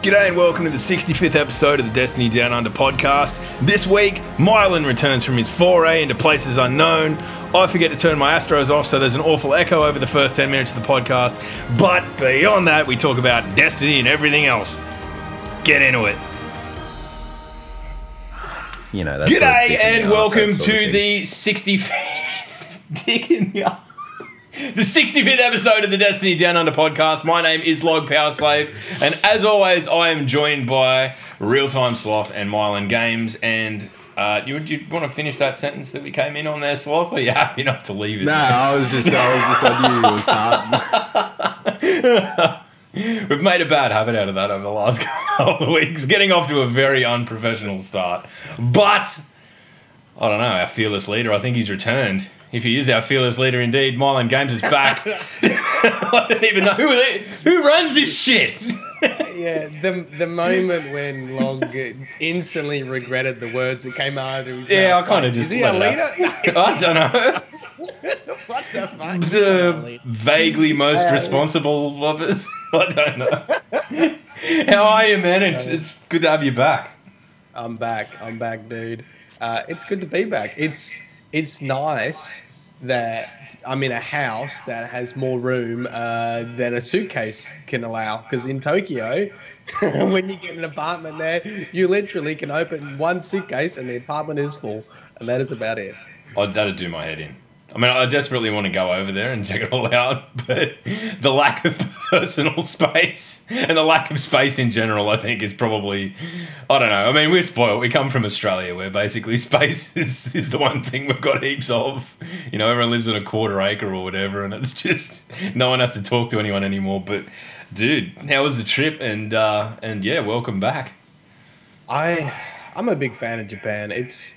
G'day and welcome to the 65th episode of the Destiny Down Under podcast. This week, Myelin returns from his foray into places unknown. I forget to turn my Astros off, so there's an awful echo over the first 10 minutes of the podcast. But beyond that, we talk about Destiny and everything else. Get into it. You know, that's G'day and welcome to the 65th dick in the arse. The 65th episode of the Destiny Down Under podcast. My name is Log Power Slave, and as always, I am joined by Real Time Sloth and Myelin Games. And you want to finish that sentence that we came in on there, Sloth? Or are you happy enough to leave it? No, I knew it was starting. We've made a bad habit out of that over the last couple of weeks, getting off to a very unprofessional start. But I don't know, our fearless leader, I think he's returned. If he is our fearless leader indeed, Myelin Games is back. I don't even know who runs this shit. Yeah, the moment when Log instantly regretted the words that came out of his mouth. Yeah, I kind of just. Is he a leader? I don't know. What the fuck? The vaguely most responsible of us. I don't know. How are you, man? It's good to have you back. I'm back, dude. It's good to be back. It's nice that I'm in a house that has more room than a suitcase can allow. Because in Tokyo, when you get an apartment there, you literally can open one suitcase and the apartment is full. And that is about it. That'd do my head in. I mean, I desperately want to go over there and check it all out, but the lack of personal space and the lack of space in general, I think, is probably, I don't know. I mean, we're spoiled. We come from Australia where basically space is the one thing we've got heaps of. You know, everyone lives on a quarter acre or whatever, and it's just, no one has to talk to anyone anymore. But, dude, how was the trip? And yeah, welcome back. I'm a big fan of Japan. It's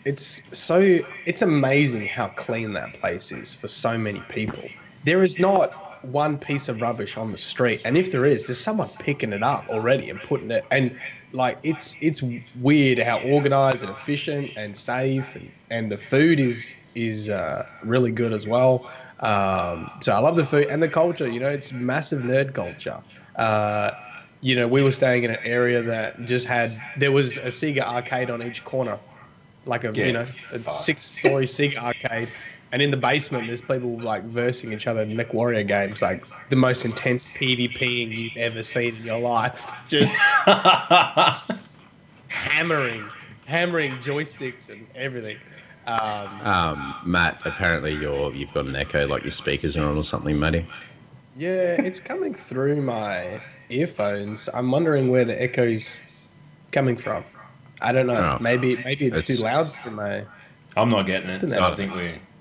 amazing how clean that place is for so many people. There is not one piece of rubbish on the street, and if there is, there's someone picking it up already and putting it. And like it's weird how organized and efficient and safe, and the food is really good as well. So I love the food and the culture. You know, it's massive nerd culture. You know, we were staying in an area that there was a Sega arcade on each corner, like a 6-story Sega arcade. And in the basement, there's people like versing each other in Mech Warrior games, like the most intense PvPing you've ever seen in your life. Just hammering joysticks and everything. Matt, apparently you've got an echo, like your speakers are on or something, Matty. Yeah, it's coming through my earphones. I'm wondering where the echo's coming from. I don't know. Oh, maybe it's too loud for my. I'm not getting it. So I think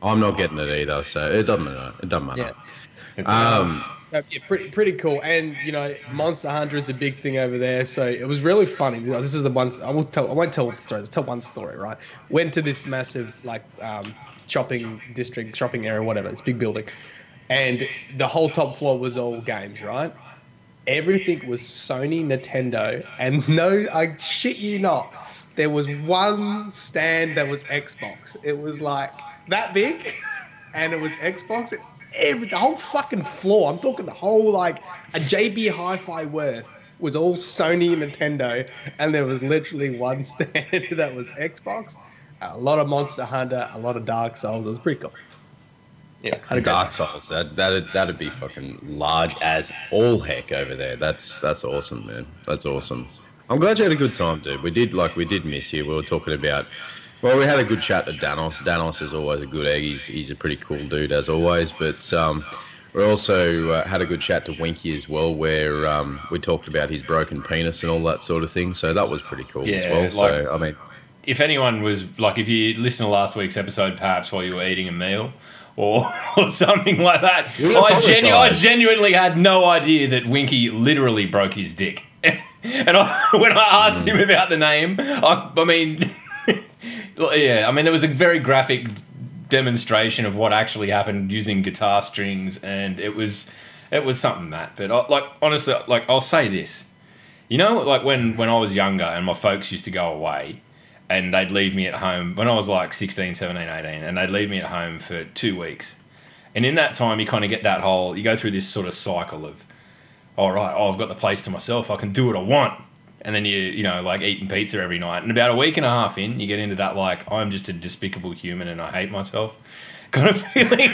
I'm not getting it either. So it doesn't matter. It doesn't matter. Yeah. Yeah, pretty cool. And you know, Monster Hunter is a big thing over there. So it was really funny. This is the one I won't tell the story. I'll tell one story. Right. Went to this massive shopping district, shopping area, whatever. It's a big building, and the whole top floor was all games. Right. Everything was Sony, Nintendo, and no, I shit you not, there was one stand that was Xbox. It was like that big, and it was Xbox. The whole fucking floor, I'm talking the whole, like, a JB Hi-Fi worth was all Sony and Nintendo, and there was literally one stand that was Xbox. A lot of Monster Hunter, a lot of Dark Souls. It was pretty cool. Yeah, Dark Souls. That'd be fucking large as all heck over there. That's awesome, man. That's awesome. I'm glad you had a good time, dude. We did miss you. We were talking about. Well, we had a good chat to Danos. Danos is always a good egg. He's a pretty cool dude as always. But we also had a good chat to Winky as well, where we talked about his broken penis and all that sort of thing. So that was pretty cool as well. So I mean, if anyone was like, if you listened to last week's episode, perhaps while you were eating a meal. Or something like that. I genuinely had no idea that Winky literally broke his dick. And when I asked him about the name, I mean, there was a very graphic demonstration of what actually happened using guitar strings, and it was something, Matt. But honestly, I'll say this. You know, like when I was younger and my folks used to go away, and they'd leave me at home when I was like 16, 17, 18, and they'd leave me at home for 2 weeks. And in that time, you kind of get you go through this sort of cycle of, all right, I've got the place to myself, I can do what I want. and then you know, like eating pizza every night. And about a week and a half in, you get into that, like, I'm just a despicable human and I hate myself kind of feeling.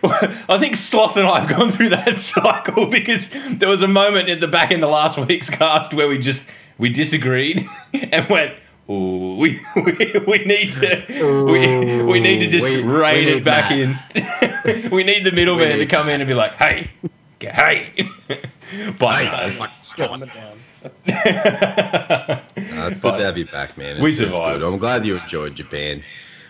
I think Sloth and I have gone through that cycle because there was a moment at the back end of last week's cast where we disagreed and went, "Ooh, we need to just rein it back in." We need the middleman to come in and be like, "Hey, but Calm it down. It's good to have you back, man. We survived. I'm glad you enjoyed Japan.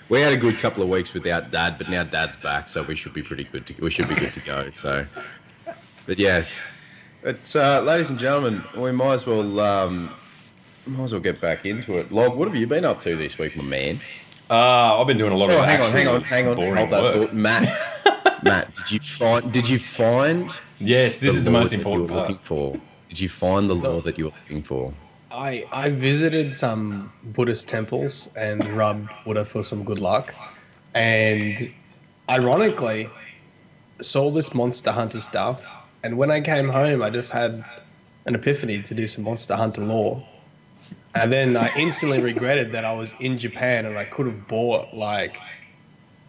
We had a good couple of weeks without Dad, but now Dad's back, so we should be pretty good. We should be good to go. So, but yes, but ladies and gentlemen, we might as well get back into it. Log, what have you been up to this week, my man? I've been doing a lot of. Hang on. Hold that work. thought, Matt. Did you find? Yes, this is the most important part. Looking for? Did you find the law that you were looking for? I visited some Buddhist temples and rubbed Buddha for some good luck, and ironically saw this Monster Hunter stuff. And when I came home, I just had an epiphany to do some Monster Hunter lore. And then I instantly regretted that I was in Japan and I could have bought like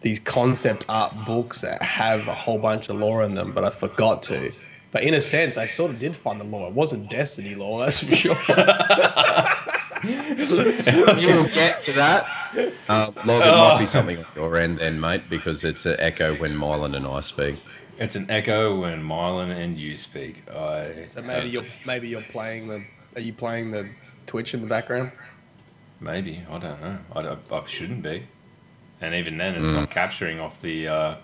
these concept art books that have a whole bunch of lore in them, but I forgot to. But in a sense, I sort of did find the lore. It wasn't Destiny lore, that's for sure. You will get to that. Log, it might be something on your end then, mate, because it's an echo when Myelin and I speak. It's an echo when Myelin and you speak. So maybe you're playing the. Are you playing the Twitch in the background? Maybe, I don't know. I shouldn't be, and even then, it's not capturing off the.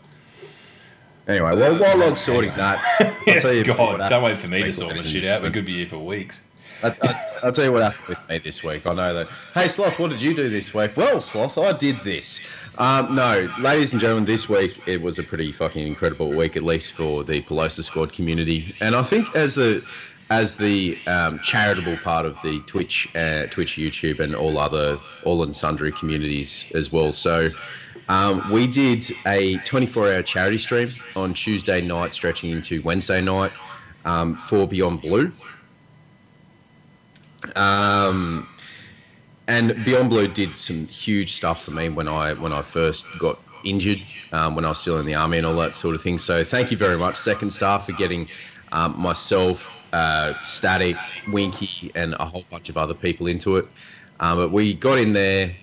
Anyway, well, while Log's sorting that, I'll tell you. God, don't wait for me to sort this shit out. We could be here for weeks. I'll tell you what happened with me this week. I know that. Hey, Sloth, what did you do this week? Well, Sloth, I did this. No, ladies and gentlemen, this week it was a pretty fucking incredible week, at least for the Pelosa Squad community, and I think as the charitable part of the Twitch, YouTube, and all and sundry communities as well. So. We did a 24-hour charity stream on Tuesday night, stretching into Wednesday night, for Beyond Blue. And Beyond Blue did some huge stuff for me when I first got injured, when I was still in the army and all that sort of thing. So thank you very much, Second Staff, for getting myself, Static, Winky, and a whole bunch of other people into it. But we got in there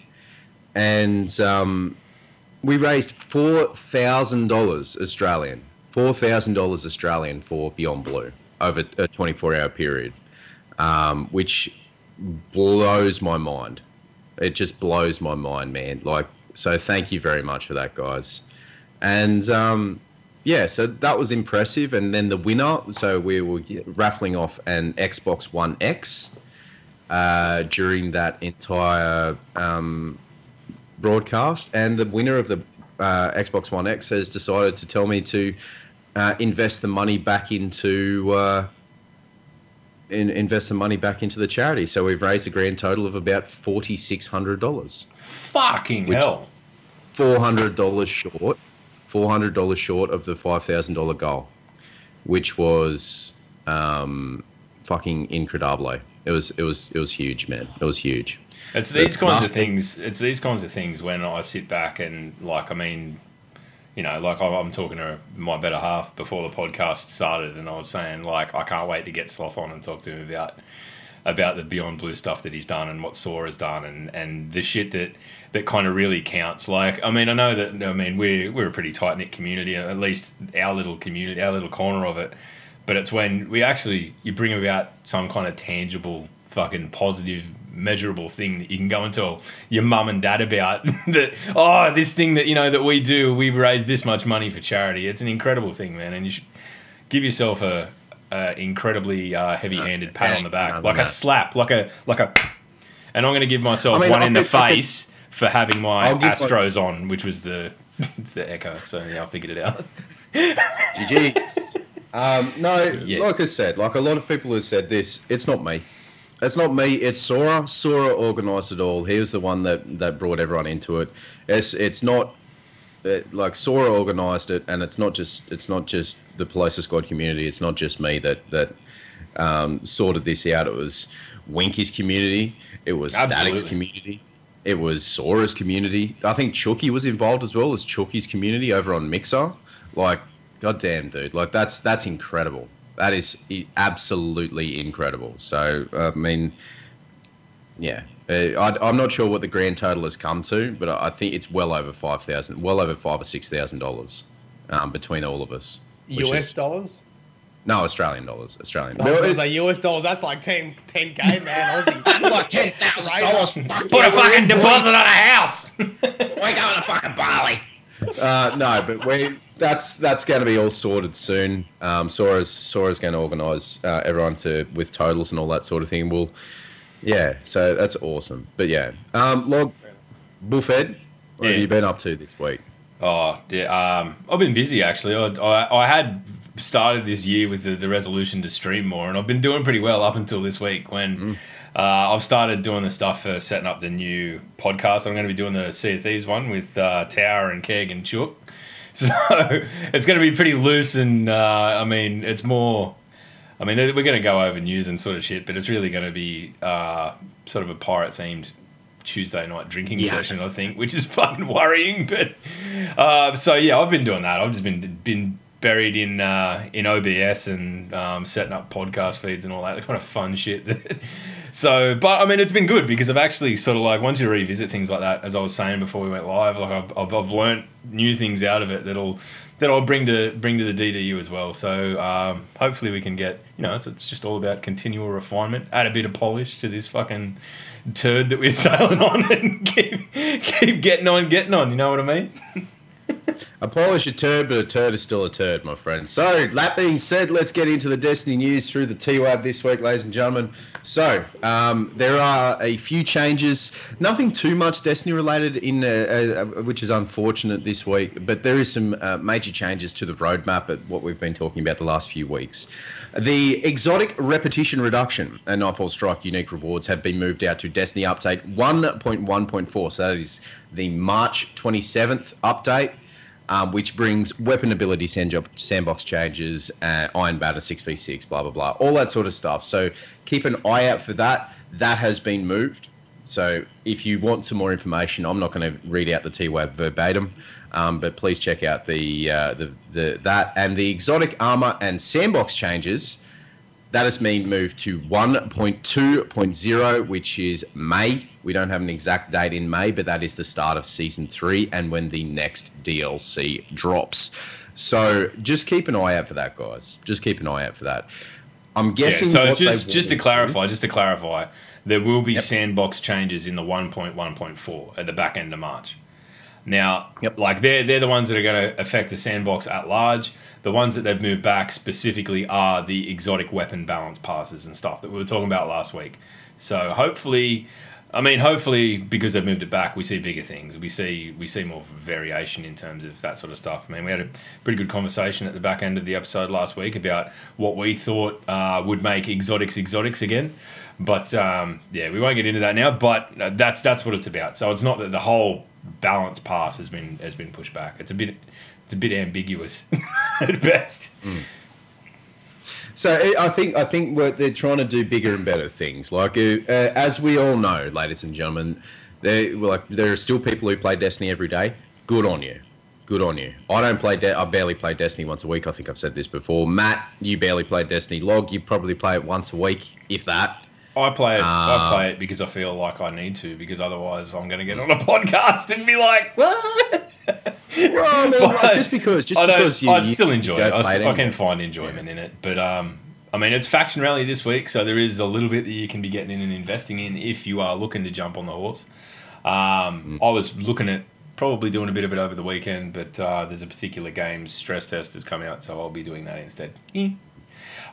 and... we raised $4,000 Australian. $4,000 Australian for Beyond Blue over a 24-hour period, which blows my mind. It just blows my mind, man. Like, so thank you very much for that, guys. And yeah, so that was impressive. And then the winner, so we were raffling off an Xbox One X during that entire broadcast, and the winner of the Xbox One X has decided to tell me to invest the money back into the charity. So we've raised a grand total of about $4,600. Fucking hell! $400 short of the $5,000 goal, which was fucking incredible. It was huge, man. It was huge. It's these kinds of things. It's these kinds of things when I sit back and, like, I mean, you know, like I'm talking to my better half before the podcast started, and I was saying, like, I can't wait to get Sloth on and talk to him about the Beyond Blue stuff that he's done and what Saw has done and the shit that kind of really counts. Like, I mean, I know that, I mean, we're a pretty tight knit community, at least our little community, our little corner of it. But it's when you bring about some kind of tangible, fucking positive, measurable thing that you can go and tell your mum and dad about that, this thing that, you know, that we do, we raise this much money for charity. It's an incredible thing, man. And you should give yourself a incredibly heavy-handed pat on the back, like a slap, like a, and I'm going to give myself one in the face for having my Astros on, which was the echo. So yeah, I figured it out. GG's. Like I said, like a lot of people have said this, it's not me. It's not me. It's Sora. Sora organised it all. He was the one that brought everyone into it. It's not like Sora organised it, and it's not just the Pelosa Squad community. It's not just me that sorted this out. It was Winky's community. It was Static's community. It was Sora's community. I think Chucky was involved as well as Chucky's community over on Mixer. Like, goddamn, dude. Like, that's incredible. That is absolutely incredible. So, I mean, yeah. I'm not sure what the grand total has come to, but I think it's well over $5,000, well over $5,000 or $6,000 between all of us. US dollars? No, Australian dollars. Australian. No, it's like US dollars. That's like 10K, man. Aussie. That's like $10,000. Put a fucking deposit on a house. We're going to fucking Bali. No, but that's going to be all sorted soon. Sora's going to organise everyone with totals and all that sort of thing. Yeah, so that's awesome. But yeah, Log, Bullfed, what have you been up to this week? Oh, yeah, I've been busy actually. I had started this year with the resolution to stream more, and I've been doing pretty well up until this week when I've started doing the stuff for setting up the new podcast. I'm going to be doing the Sea of Thieves one with Tower and Keg and Chook. So it's going to be pretty loose, and I mean, it's more... I mean, we're going to go over news and sort of shit, but it's really going to be sort of a pirate-themed Tuesday night drinking session, I think, which is fucking worrying. But so yeah, I've been doing that. I've just been buried in OBS and setting up podcast feeds and all that kind of fun shit. So, but I mean, it's been good because I've actually sort of like, once you revisit things like that, as I was saying before we went live, like I've learnt new things out of it that I'll bring to the DDU as well. So hopefully we can get, it's just all about continual refinement, add a bit of polish to this fucking turd that we're sailing on, and keep getting on, you know what I mean? A polish a turd, but a turd is still a turd, my friend. So, that being said, let's get into the Destiny news through the TWAB this week, ladies and gentlemen. So, there are a few changes. Nothing too much Destiny-related, which is unfortunate this week, but there is some major changes to the roadmap at what we've been talking about the last few weeks. The exotic repetition reduction and Nightfall Strike unique rewards have been moved out to Destiny Update 1.1.4. So, that is the March 27th update. Which brings weapon ability sandbox changes, Iron Banner 6v6, blah, blah, blah, all that sort of stuff. So keep an eye out for that. That has been moved. So if you want some more information, I'm not going to read out the TWAB verbatim, but please check out that. And the exotic armor and sandbox changes, that has been moved to 1.2.0, which is May. We don't have an exact date in May, but that is the start of Season 3 and when the next DLC drops. So just keep an eye out for that, guys. Just keep an eye out for that. I'm guessing... Yeah, so just to clarify, there will be sandbox changes in the 1.1.4 at the back end of March. Now, like they're the ones that are going to affect the sandbox at large. The ones that they've moved back specifically are the exotic weapon balance passes and stuff that we were talking about last week. So hopefully, because they've moved it back, we see bigger things. We see more variation in terms of that sort of stuff. I mean, we had a pretty good conversation at the back end of the episode last week about what we thought would make exotics again. But we won't get into that now. But that's what it's about. So it's not that the whole balance pass has been pushed back. It's a bit ambiguous at best. So I think they're trying to do bigger and better things. Like as we all know, ladies and gentlemen, there are still people who play Destiny every day. Good on you. I don't play. I barely play Destiny once a week. I think I've said this before. Matt, you barely play Destiny. Log, you probably play it once a week, if that. I play it because I feel like I need to, because otherwise I'm going to get on a podcast and be like, what? Well, I mean, just because I'd still enjoy it. I can find enjoyment in it. But, I mean, it's Faction Rally this week, so there is a little bit that you can be getting in and investing in if you are looking to jump on the horse. I was looking at probably doing a bit of it over the weekend, but there's a particular game's stress test has come out, so I'll be doing that instead.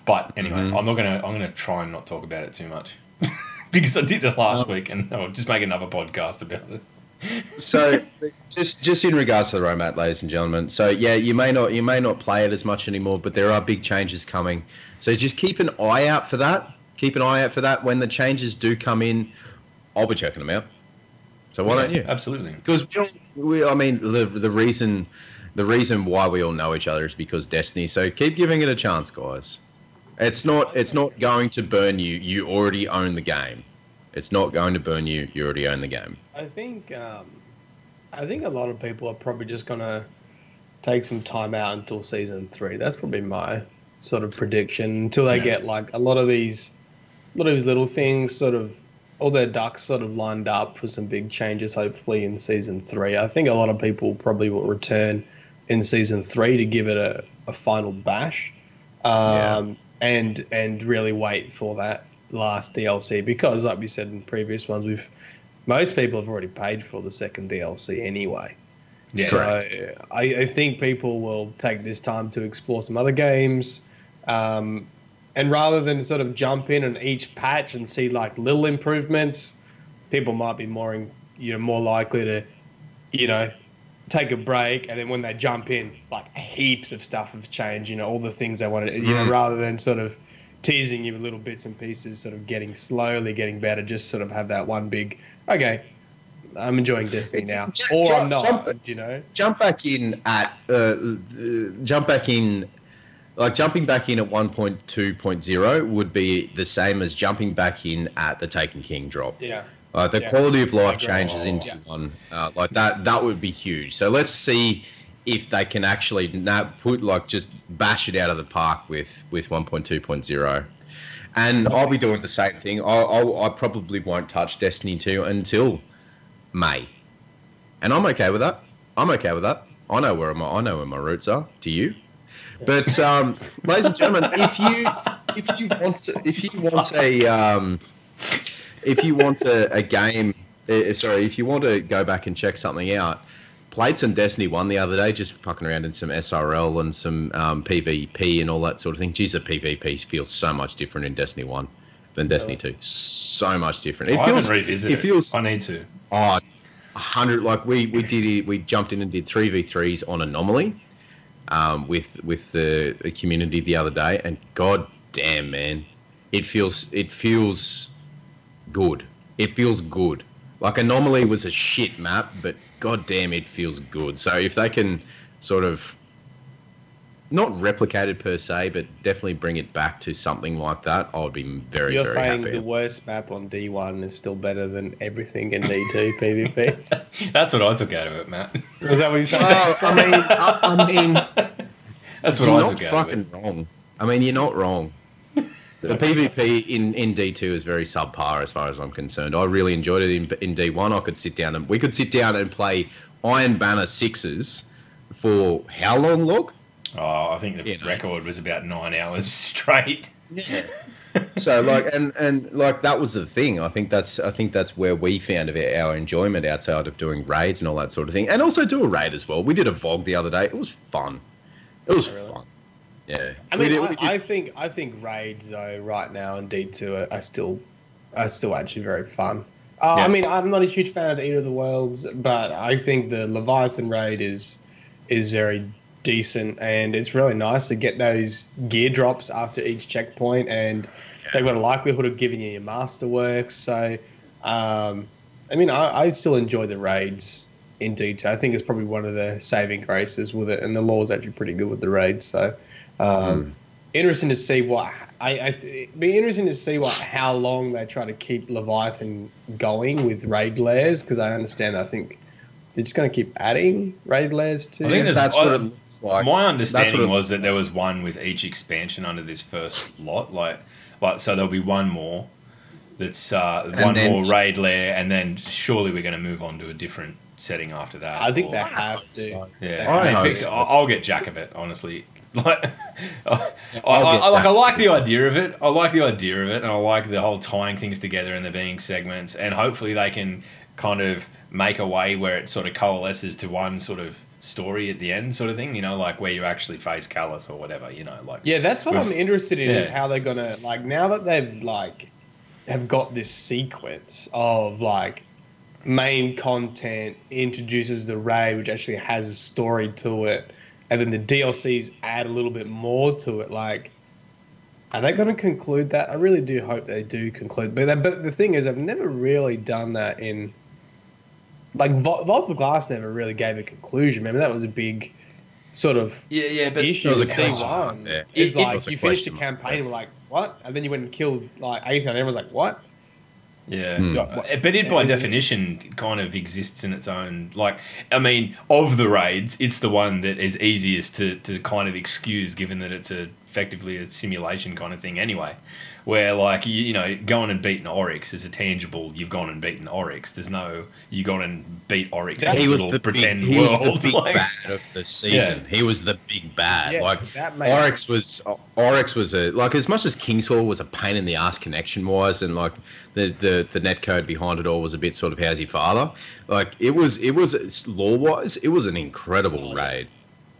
But anyway, I'm gonna try and not talk about it too much because I did it last week, and I'll just make another podcast about it. So, just in regards to the roadmap, ladies and gentlemen. So, yeah, you may not play it as much anymore, but there are big changes coming. So, just keep an eye out for that. When the changes do come in, I'll be checking them out. So why don't you? Absolutely. Because the reason why we all know each other is because Destiny. So keep giving it a chance, guys. It's not going to burn you. You already own the game. It's not going to burn you. You already own the game. I think a lot of people are probably just gonna take some time out until season 3. That's probably my sort of prediction until they get like a lot of these little things sort of all their ducks sort of lined up for some big changes hopefully in season 3. I think a lot of people probably will return in season 3 to give it a final bash, and really wait for that last DLC because like we said in previous ones, most people have already paid for the second DLC anyway. Yeah. So I think people will take this time to explore some other games, and rather than sort of jump in on each patch and see like little improvements, people might be more likely to, take a break, and then when they jump in, like heaps of stuff have changed. All the things they wanted. Rather than sort of teasing you with little bits and pieces, sort of slowly getting better. Just sort of have that one big okay. I'm enjoying Destiny now, or I'm not. Jump back in at jumping back in at 1.2.0 would be the same as jumping back in at the Taken King drop. Yeah. The quality of life changes in D1 like that. That would be huge. So let's see if they can actually just bash it out of the park with 1.2.0. And I'll be doing the same thing. I probably won't touch Destiny 2 until May, and I'm okay with that. I know where my roots are. Do you? But ladies and gentlemen, if you want to go back and check something out, played some Destiny 1 the other day, just fucking around in some SRL and some PvP and all that sort of thing. Geez, the PvP feels so much different in Destiny 1 than Destiny 2. So much different. I haven't revisited it. I need to. 100. Like we did it. We jumped in and did 3v3s on Anomaly with the community the other day, and god damn, man, it feels good. It feels good. Like Anomaly was a shit map, but god damn, it feels good. So if they can sort of not replicate it per se, but definitely bring it back to something like that, I would be very, very happy. You're saying the worst map on D1 is still better than everything in D2 PvP? That's what I took out of it, Matt. Is that what you said? I mean, that's what I took out of it. Wrong. I mean, you're not wrong. The PvP in D2 is very subpar as far as I'm concerned. I really enjoyed it in D1. We could sit down and play Iron Banner 6s for how long, Log? Oh, I think the record was about 9 hours straight. Yeah. So and that was the thing. I think that's where we found our enjoyment outside of doing raids and all that sort of thing, and also do a raid as well. We did a VOG the other day. It was fun. Fun. Yeah. I mean, I think raids though right now in D2 are still actually very fun. I mean, I'm not a huge fan of Eater of the Worlds, but I think the Leviathan raid is very decent, and it's really nice to get those gear drops after each checkpoint, and they've got a likelihood of giving you your masterworks. So, I mean, I still enjoy the raids in D2. I think it's probably one of the saving graces with it, and the lore is actually pretty good with the raids. So, interesting to see how long they try to keep Leviathan going with raid layers, because I understand. I think they're just going to keep adding raid layers too. I think that's what it looks like. My understanding was that there was one with each expansion under this first lot. Like so there'll be one more that's more raid layer, and then surely we're going to move on to a different setting after that. I think they have to. Yeah, I'll get jack of it, honestly. Like, I like the idea of it. And I like the whole tying things together and there being segments, and hopefully they can kind of make a way where it sort of coalesces to one sort of story at the end, sort of thing. Like where you actually face Callus or whatever. That's what I'm interested in is how they're gonna now that they've have got this sequence of main content introduces the raid, which actually has a story to it. And then the DLCs add a little bit more to it. Are they going to conclude that? I really do hope they do conclude. But the thing is, I've never really done that in... Vault of Glass never really gave a conclusion. Remember, that was a big sort of but issue was a with question D1 mark, is yeah. like you finished the campaign and we're like, what? And then you went and killed like 80 and everyone's like, what? Yeah, What? but it by definition kind of exists in its own. Like, I mean, of the raids, it's the one that is easiest to kind of excuse, given that it's effectively a simulation kind of thing anyway. Where like you know, going and beating Oryx is a tangible. You've gone and beaten Oryx. There's no you gone and beat Oryx. He was little the pretend big, world. He was the big like, bad of the season. Yeah. He was the big bad. Yeah, like that makes Oryx was a like as much as Kingsfall was a pain in the ass connection wise, and like the net code behind it all was a bit sort of how's your father. Like it was lore wise, it was an incredible raid.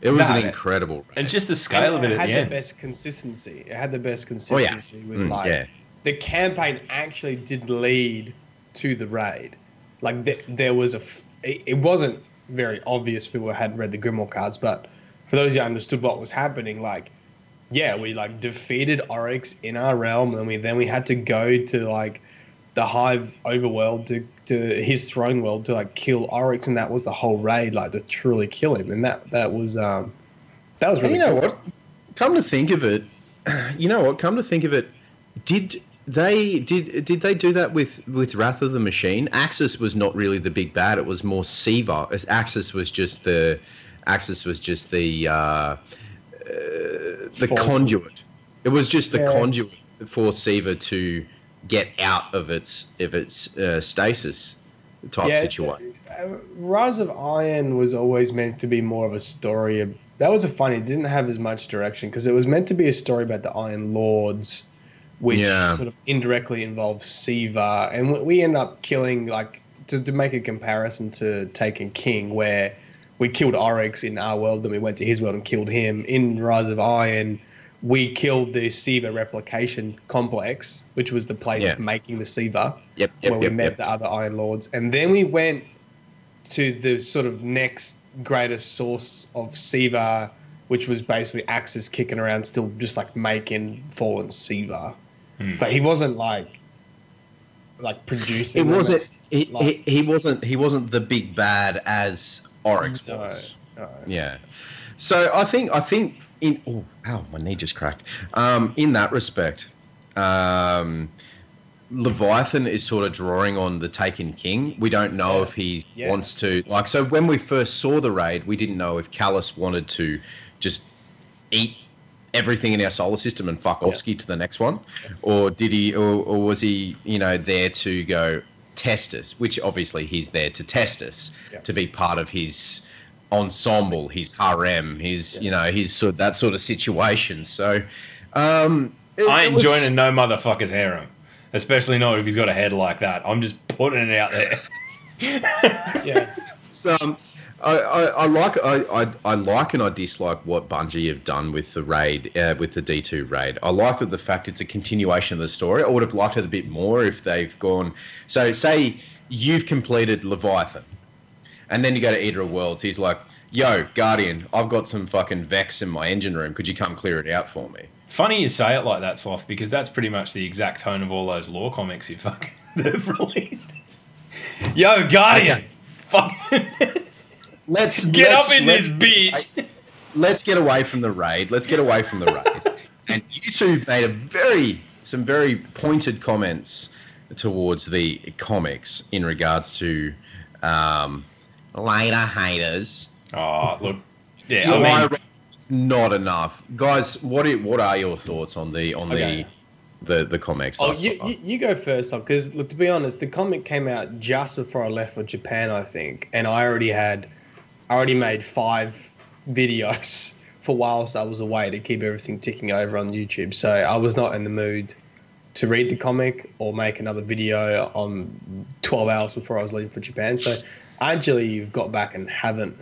It was an incredible raid. And just the scale of it at the end. It had the best consistency. It had the best consistency with the campaign actually did lead to the raid. Like there was it wasn't very obvious for people who hadn't read the Grimoire cards, but for those who understood what was happening, like, yeah, we like defeated Oryx in our realm, and then we had to go to like the Hive overworld to his throne world to like kill Oryx, and that was the whole raid, like to truly kill him, and that was really. You know what? Come to think of it, did they do that with Wrath of the Machine? Axis was not really the big bad; it was more Siva. Axis was just the conduit. It was just the conduit for Siva to get out of its stasis type situation. Rise of Iron was always meant to be more of a story. That was it didn't have as much direction because it was meant to be a story about the Iron Lords, which sort of indirectly involves Siva, and we end up killing, like, to make a comparison to Taken King, where we killed Oryx in our world, then we went to his world and killed him. In Rise of Iron, we killed the Siva replication complex, which was the place making the Siva, where we met the other Iron Lords. And then we went to the sort of next greatest source of Siva, which was basically Axis kicking around, still just like making fallen Siva. But he wasn't like producing. He wasn't the big bad as Oryx was. No. Yeah. So I think my knee just cracked. In that respect, Leviathan is sort of drawing on the Taken King. We don't know if he wants to, like, so when we first saw the raid, we didn't know if Callus wanted to just eat everything in our solar system and fuck off ski to the next one, or did he, or was he, there to go test us? Which obviously he's there to test us, to be part of his ensemble, his harem, his that sort of situation. So, I ain't joining no motherfucker's harem, especially not if he's got a head like that. I'm just putting it out there. So, I like and I dislike what Bungie have done with the raid, with the D2 raid. I like the fact it's a continuation of the story. I would have liked it a bit more if they've gone. So, say you've completed Leviathan, and then you go to Eater of Worlds. He's like, "Yo, Guardian, I've got some fucking Vex in my engine room. Could you come clear it out for me?" Funny you say it like that, Sloth, because that's pretty much the exact tone of all those lore comics they've released. Yo, Guardian, let's get up in this bitch. Let's get away from the raid. And you two made some very pointed comments towards the comics in regards to later haters. Oh, look, yeah, it's not enough, guys. What are your thoughts on the comics? Oh, you go first, because look, to be honest, the comic came out just before I left for Japan, I think, and I already made 5 videos for whilst I was away to keep everything ticking over on YouTube. So I was not in the mood to read the comic or make another video on 12 hours before I was leaving for Japan. So I actually got back and haven't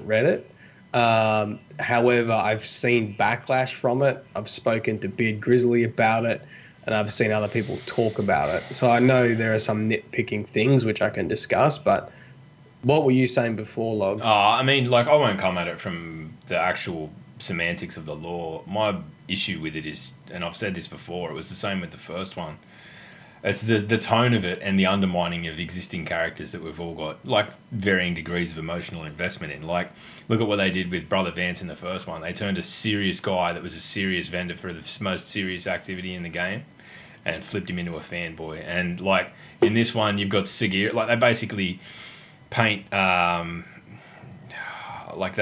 read it. However, I've seen backlash from it. I've spoken to Beard Grizzly about it, and I've seen other people talk about it. So I know there are some nitpicking things which I can discuss, but what were you saying before, Log? I mean, like, I won't come at it from the actual semantics of the lore. My issue with it is, and I've said this before, it was the same with the first one. It's the tone of it and the undermining of existing characters that we've all got, like, varying degrees of emotional investment in. Like, look at what they did with Brother Vance in the first one. They turned a serious guy that was a serious vendor for the most serious activity in the game and flipped him into a fanboy. And, like, in this one, you've got Sigir. Like, they basically paint, like,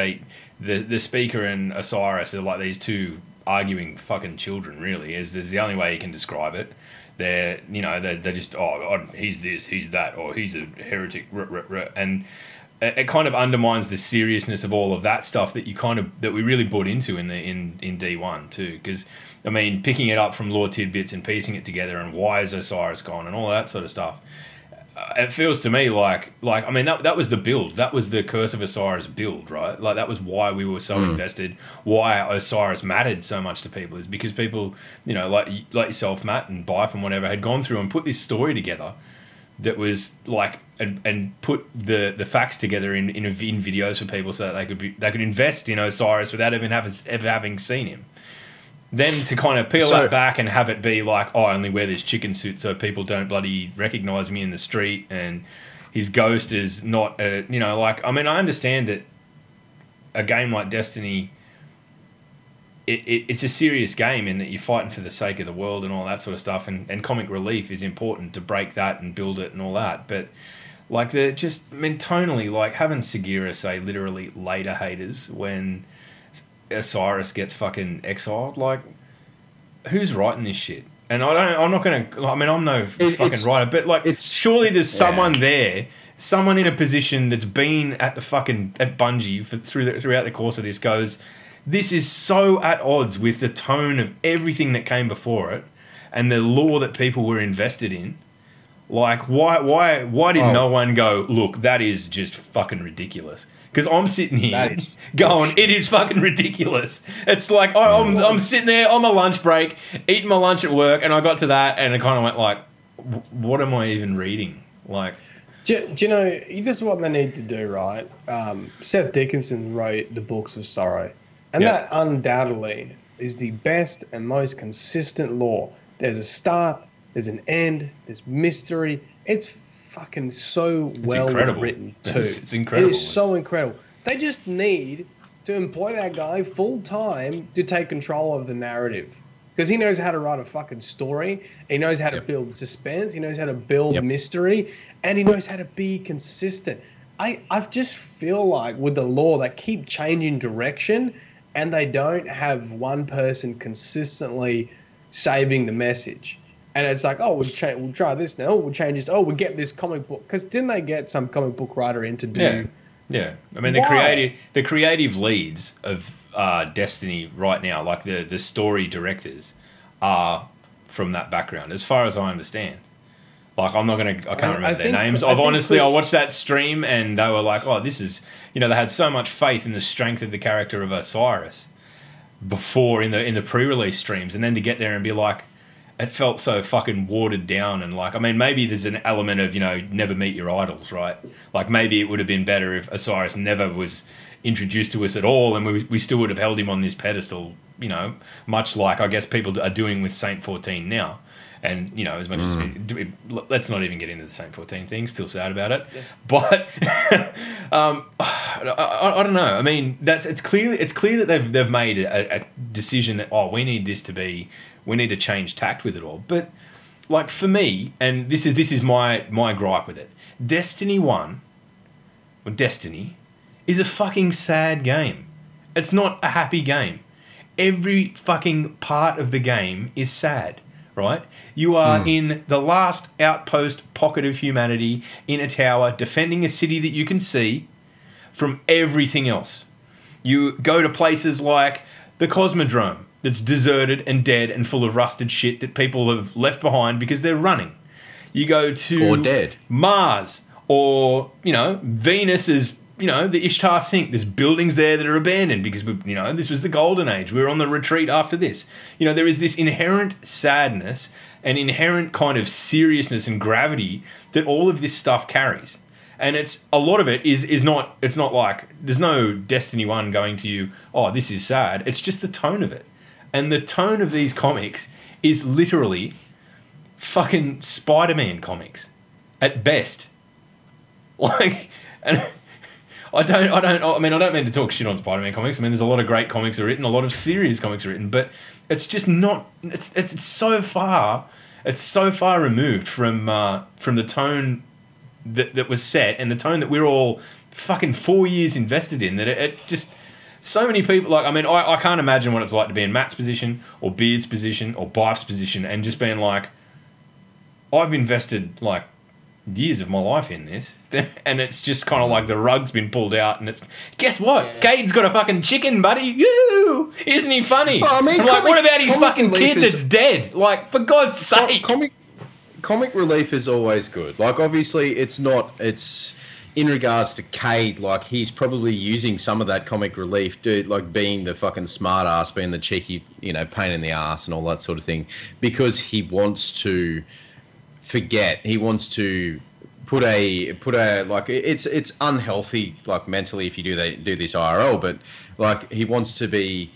the Speaker and Osiris are like these two arguing fucking children, really. Is the only way you can describe it. They're just, he's this, he's that, or he's a heretic, and it kind of undermines the seriousness of all of that stuff that we really bought into in D1 too. Because I mean, picking it up from lore tidbits and piecing it together, and why is Osiris gone, and all that sort of stuff. It feels to me like I mean that was the build. That was the Curse of Osiris build, right? Like that was why we were so invested. Why Osiris mattered so much to people is because people, like yourself, Matt, and Bife and whatever, had gone through and put this story together that was like and put the facts together in videos for people so that they could invest in Osiris without ever having seen him. Then to kind of peel that back and have it be like, I only wear this chicken suit so people don't bloody recognise me in the street, and his ghost is not, I mean, I understand that a game like Destiny, it's a serious game in that you're fighting for the sake of the world and all that sort of stuff, and comic relief is important to break that and build it and all that, but like tonally, like having Sagira say literally later haters when Osiris gets fucking exiled, like who's writing this shit? And I'm no fucking writer, but like surely there's someone there, someone in a position that's been at Bungie throughout the course of this goes, this is so at odds with the tone of everything that came before it and the lore that people were invested in. Like why did no one go, look, that is just fucking ridiculous? Because I'm sitting here going, it is fucking ridiculous. It's like I'm sitting there on my lunch break, eating my lunch at work, and I got to that, and I kind of went like, what am I even reading? Like, do you know, this is what they need to do, right? Seth Dickinson wrote the Books of Sorrow, and that undoubtedly is the best and most consistent lore. There's a start, there's an end, there's mystery. It's fucking so well written too. It's incredible. It is so incredible. They just need to employ that guy full time to take control of the narrative, because he knows how to write a fucking story. He knows how to build suspense. He knows how to build mystery, and he knows how to be consistent. I just feel like with the lore, they keep changing direction, and they don't have one person consistently saving the message. And it's like, oh, we'll try this now. We'll change this. Oh, we'll get this comic book. Because didn't they get some comic book writer in to do? Yeah. I mean, the creative leads of Destiny right now, like the story directors, are from that background, as far as I understand. Like, I can't remember their names. I watched that stream and they were like, oh, this is, they had so much faith in the strength of the character of Osiris before in the pre-release streams, and then to get there and be like, it felt so fucking watered down, and like, I mean, maybe there's an element of, never meet your idols, right? Like, maybe it would have been better if Osiris never was introduced to us at all, and we still would have held him on this pedestal, much like I guess people are doing with Saint 14 now. And, as much as let's not even get into the Saint 14 thing, still sad about it. Yeah. But I don't know. I mean, it's clear that they've made a decision that, we need to change tact with it all. But like, for me, and this is my gripe with it, Destiny 1 or Destiny is a fucking sad game. It's not a happy game. Every fucking part of the game is sad, right? You are in the last outpost pocket of humanity in a tower, defending a city that you can see from everything else. You go to places like the Cosmodrome, that's deserted and dead and full of rusted shit that people have left behind because they're running. You go to or dead. Mars, or Venus is the Ishtar Sink. There's buildings there that are abandoned because this was the golden age. We're on the retreat after this. There is this inherent sadness and inherent kind of seriousness and gravity that all of this stuff carries. And it's a lot of it is not. It's not like there's no Destiny 1 going to you, oh, this is sad. It's just the tone of it. And the tone of these comics is literally fucking Spider-Man comics, at best. Like, and I don't mean to talk shit on Spider-Man comics. I mean, there's a lot of great comics written, a lot of serious comics written, but it's just not. It's so far. It's so far removed from the tone that was set and the tone that we're all fucking 4 years invested in. That it just so many people. Like, I mean, I can't imagine what it's like to be in Matt's position or Beard's position or Bife's position and just being like, I've invested like years of my life in this, and it's just kind of like the rug's been pulled out, and it's guess what? Yeah. Cade's got a fucking chicken, buddy. Yoo! Isn't he funny? Well, I mean, like, what about his fucking kid that's dead? Like, for God's sake. Comic relief is always good. Like, obviously, it's in regards to Cade, like, he's probably using some of that comic relief, dude, like being the fucking smart ass, being the cheeky, pain in the ass and all that sort of thing, because he wants to forget. He wants to put a like, it's unhealthy, like, mentally if you do this IRL, but like, he wants to be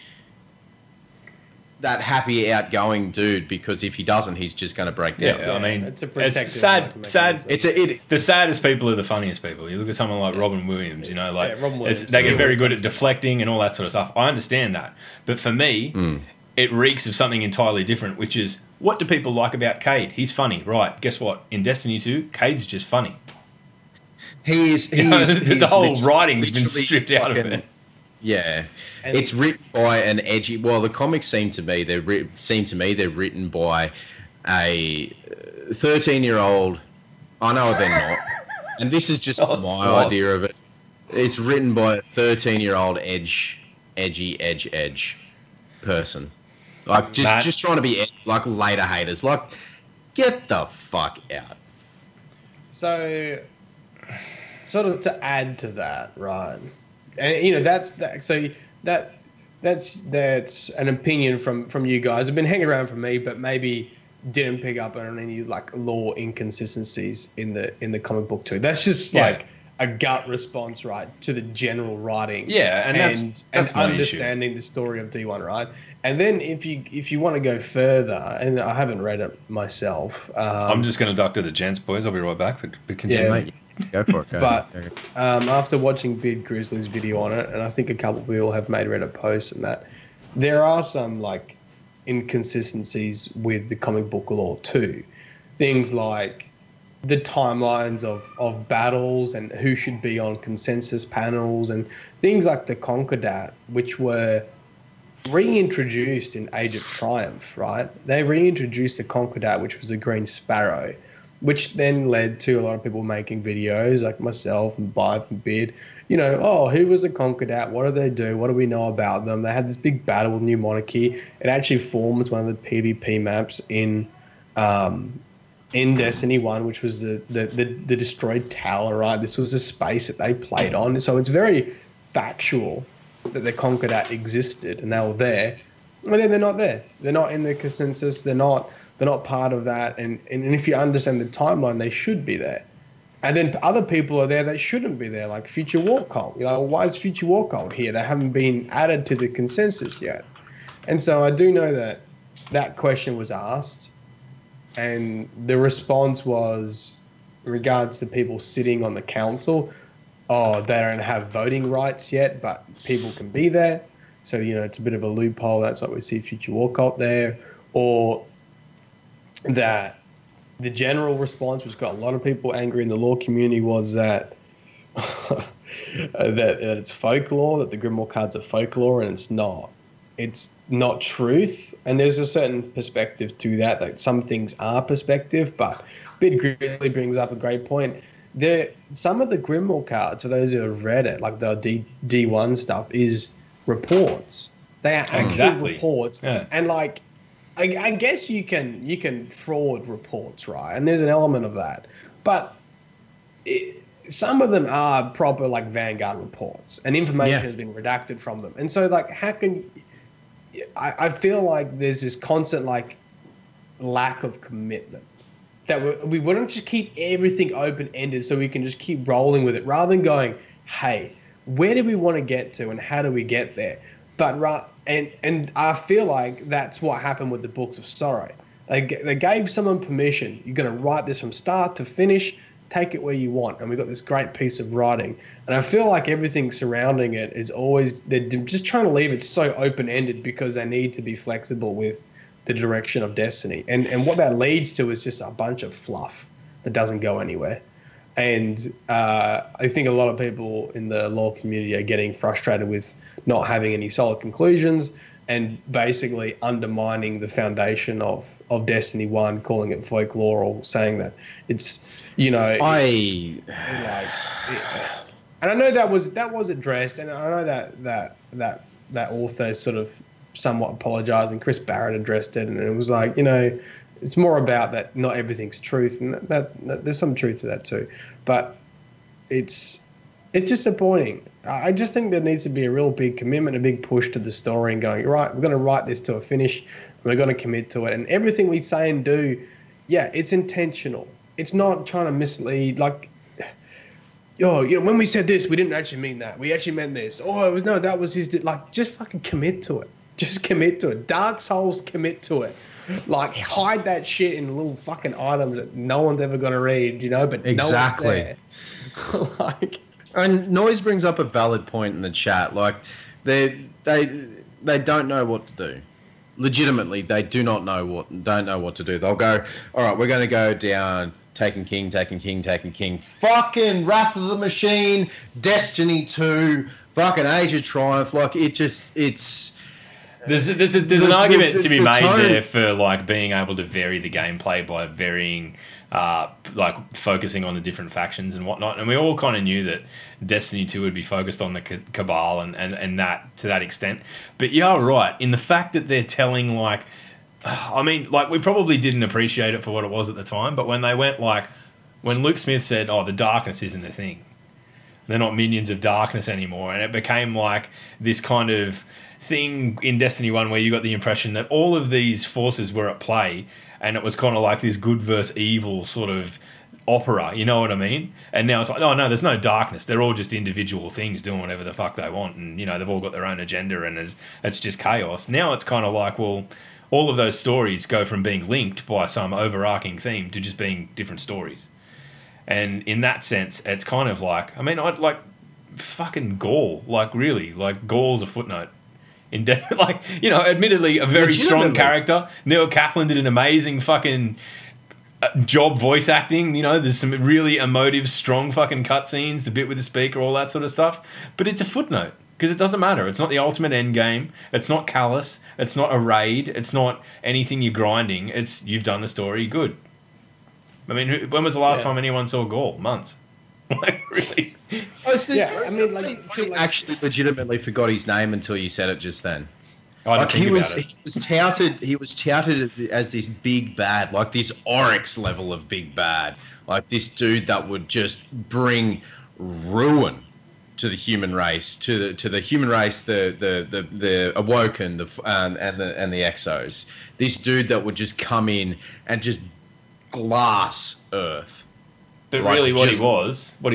that happy, outgoing dude, because if he doesn't, he's just going to break down. Yeah, I mean, it's a protective. It's sad. Mechanism. The saddest people are the funniest people. You look at someone like Robin Williams, Robin Williams, they get very good at deflecting and all that sort of stuff. I understand that, but for me, it reeks of something entirely different, which is, what do people like about Cade? He's funny, right? Guess what? In Destiny 2, Cade's just funny. The whole writing's been stripped out of it. Yeah, and it's written by an edgy. Well, the comics seem to me they're written by a 13-year-old. I know they're not, and this is just my idea of it. It's written by a 13-year-old edgy person, like just trying to be like later haters. Like, get the fuck out. So, sort of to add to that, right? And that's an opinion from you guys. It's been hanging around from me, but maybe didn't pick up on any like lore inconsistencies in the comic book too. That's just like a gut response, right, to the general writing. Yeah, and that's understanding the story of D1, right? And then if you want to go further, and I haven't read it myself, I'm just going to duck to the gents, boys. I'll be right back. But continue. Yeah. Go for it. But after watching Beard Grizzly's video on it, and I think a couple of people have made Reddit posts and that, there are some like inconsistencies with the comic book lore too. Things like the timelines of battles and who should be on consensus panels, and things like the Concordat, which were reintroduced in Age of Triumph, right? They reintroduced the Concordat, which was a green sparrow, which then led to a lot of people making videos like myself and Bive and Beard, who was a Concordat? What do they do? What do we know about them? They had this big battle with New Monarchy. It actually formed one of the PvP maps in Destiny 1, which was the destroyed tower, right? This was the space that they played on. So it's very factual that the Concordat existed and they were there. And then they're not there. They're not in the consensus. They're not part of that, and if you understand the timeline, they should be there. And then other people are there that shouldn't be there, like Future War Cult. You're like, well, why is Future War Cult here? They haven't been added to the consensus yet. And so I do know that question was asked, and the response was, in regards to people sitting on the council, they don't have voting rights yet, but people can be there. So, it's a bit of a loophole. That's why we see Future War Cult there. Or that the general response, which got a lot of people angry in the lore community, was that that it's folklore, that the Grimoire cards are folklore, and it's not. It's not truth, and there's a certain perspective to that. Like, some things are perspective, but Bid Grizzly brings up a great point. Some of the Grimoire cards, for those who have read it, like the D1 stuff, is reports. They are actual reports, and like, I guess you can fraud reports, right? And there's an element of that. But some of them are proper, like, Vanguard reports, and information has been redacted from them. And so, like, how can... I feel like there's this constant, like, lack of commitment. That we wouldn't just keep everything open-ended so we can just keep rolling with it, rather than going, hey, where do we want to get to and how do we get there? But and I feel like that's what happened with the Books of Sorrow. They gave someone permission. You're going to write this from start to finish. Take it where you want. And we got this great piece of writing. And I feel like everything surrounding it is always, they're just trying to leave it so open-ended because they need to be flexible with the direction of Destiny. And what that leads to is just a bunch of fluff that doesn't go anywhere. And I think a lot of people in the lore community are getting frustrated with not having any solid conclusions and basically undermining the foundation of Destiny 1, calling it folklore or saying that it's, and I know that was addressed, and I know that author sort of somewhat apologized, and Chris Barrett addressed it, and it was like, it's more about that not everything's truth, and that there's some truth to that too, but it's disappointing. I just think there needs to be a real big commitment, a big push to the story, and going, right, we're going to write this to a finish, and we're going to commit to it, and everything we say and do, yeah, it's intentional. It's not trying to mislead, like, when we said this, we didn't actually mean that. We actually meant this. That was his, like, just fucking commit to it. Just commit to it. Dark Souls, commit to it. Like, hide that shit in little fucking items that no one's ever going to read, but exactly. No one's there. Like, and Noise brings up a valid point in the chat. Like, they don't know what to do. Legitimately, they don't know what to do. They'll go, all right, we're going to go down Taken King. Fucking Wrath of the Machine, Destiny 2, fucking Age of Triumph. Like, it's... There's an argument to be made there for, like, being able to vary the gameplay by varying, like, focusing on the different factions and whatnot. And we all kind of knew that Destiny 2 would be focused on the Cabal and that to that extent. But you're right, in the fact that they're telling, like, I mean, like, we probably didn't appreciate it for what it was at the time, but when they went, like, when Luke Smith said, the darkness isn't a thing. They're not minions of darkness anymore. And it became, like, this kind of thing in Destiny 1 where you got the impression that all of these forces were at play, and it was kind of like this good versus evil sort of opera, you know what I mean? And now it's like, oh no, there's no darkness. They're all just individual things doing whatever the fuck they want, and they've all got their own agenda, and it's just chaos. Now it's kind of like, well, all of those stories go from being linked by some overarching theme to just being different stories. And in that sense, it's kind of like, I mean, I'd like fucking Gaul, like really, like Gaul's a footnote. Admittedly a very strong character. Neil Kaplan did an amazing fucking job voice acting. There's some really emotive, strong fucking cutscenes, the bit with the speaker, all that sort of stuff. But it's a footnote because it doesn't matter. It's not the ultimate end game. It's not Callus. It's not a raid. It's not anything you're grinding. It's you've done the story. Good. I mean, when was the last time anyone saw Gaul? Months. Like, really? I mean, like, actually legitimately forgot his name until you said it just then. He was touted as this big bad, like this Oryx level of big bad, like this dude that would just bring ruin to the human race, to the human race, the Awoken, and the Exos. This dude that would just come in and just glass Earth. But like, really, what he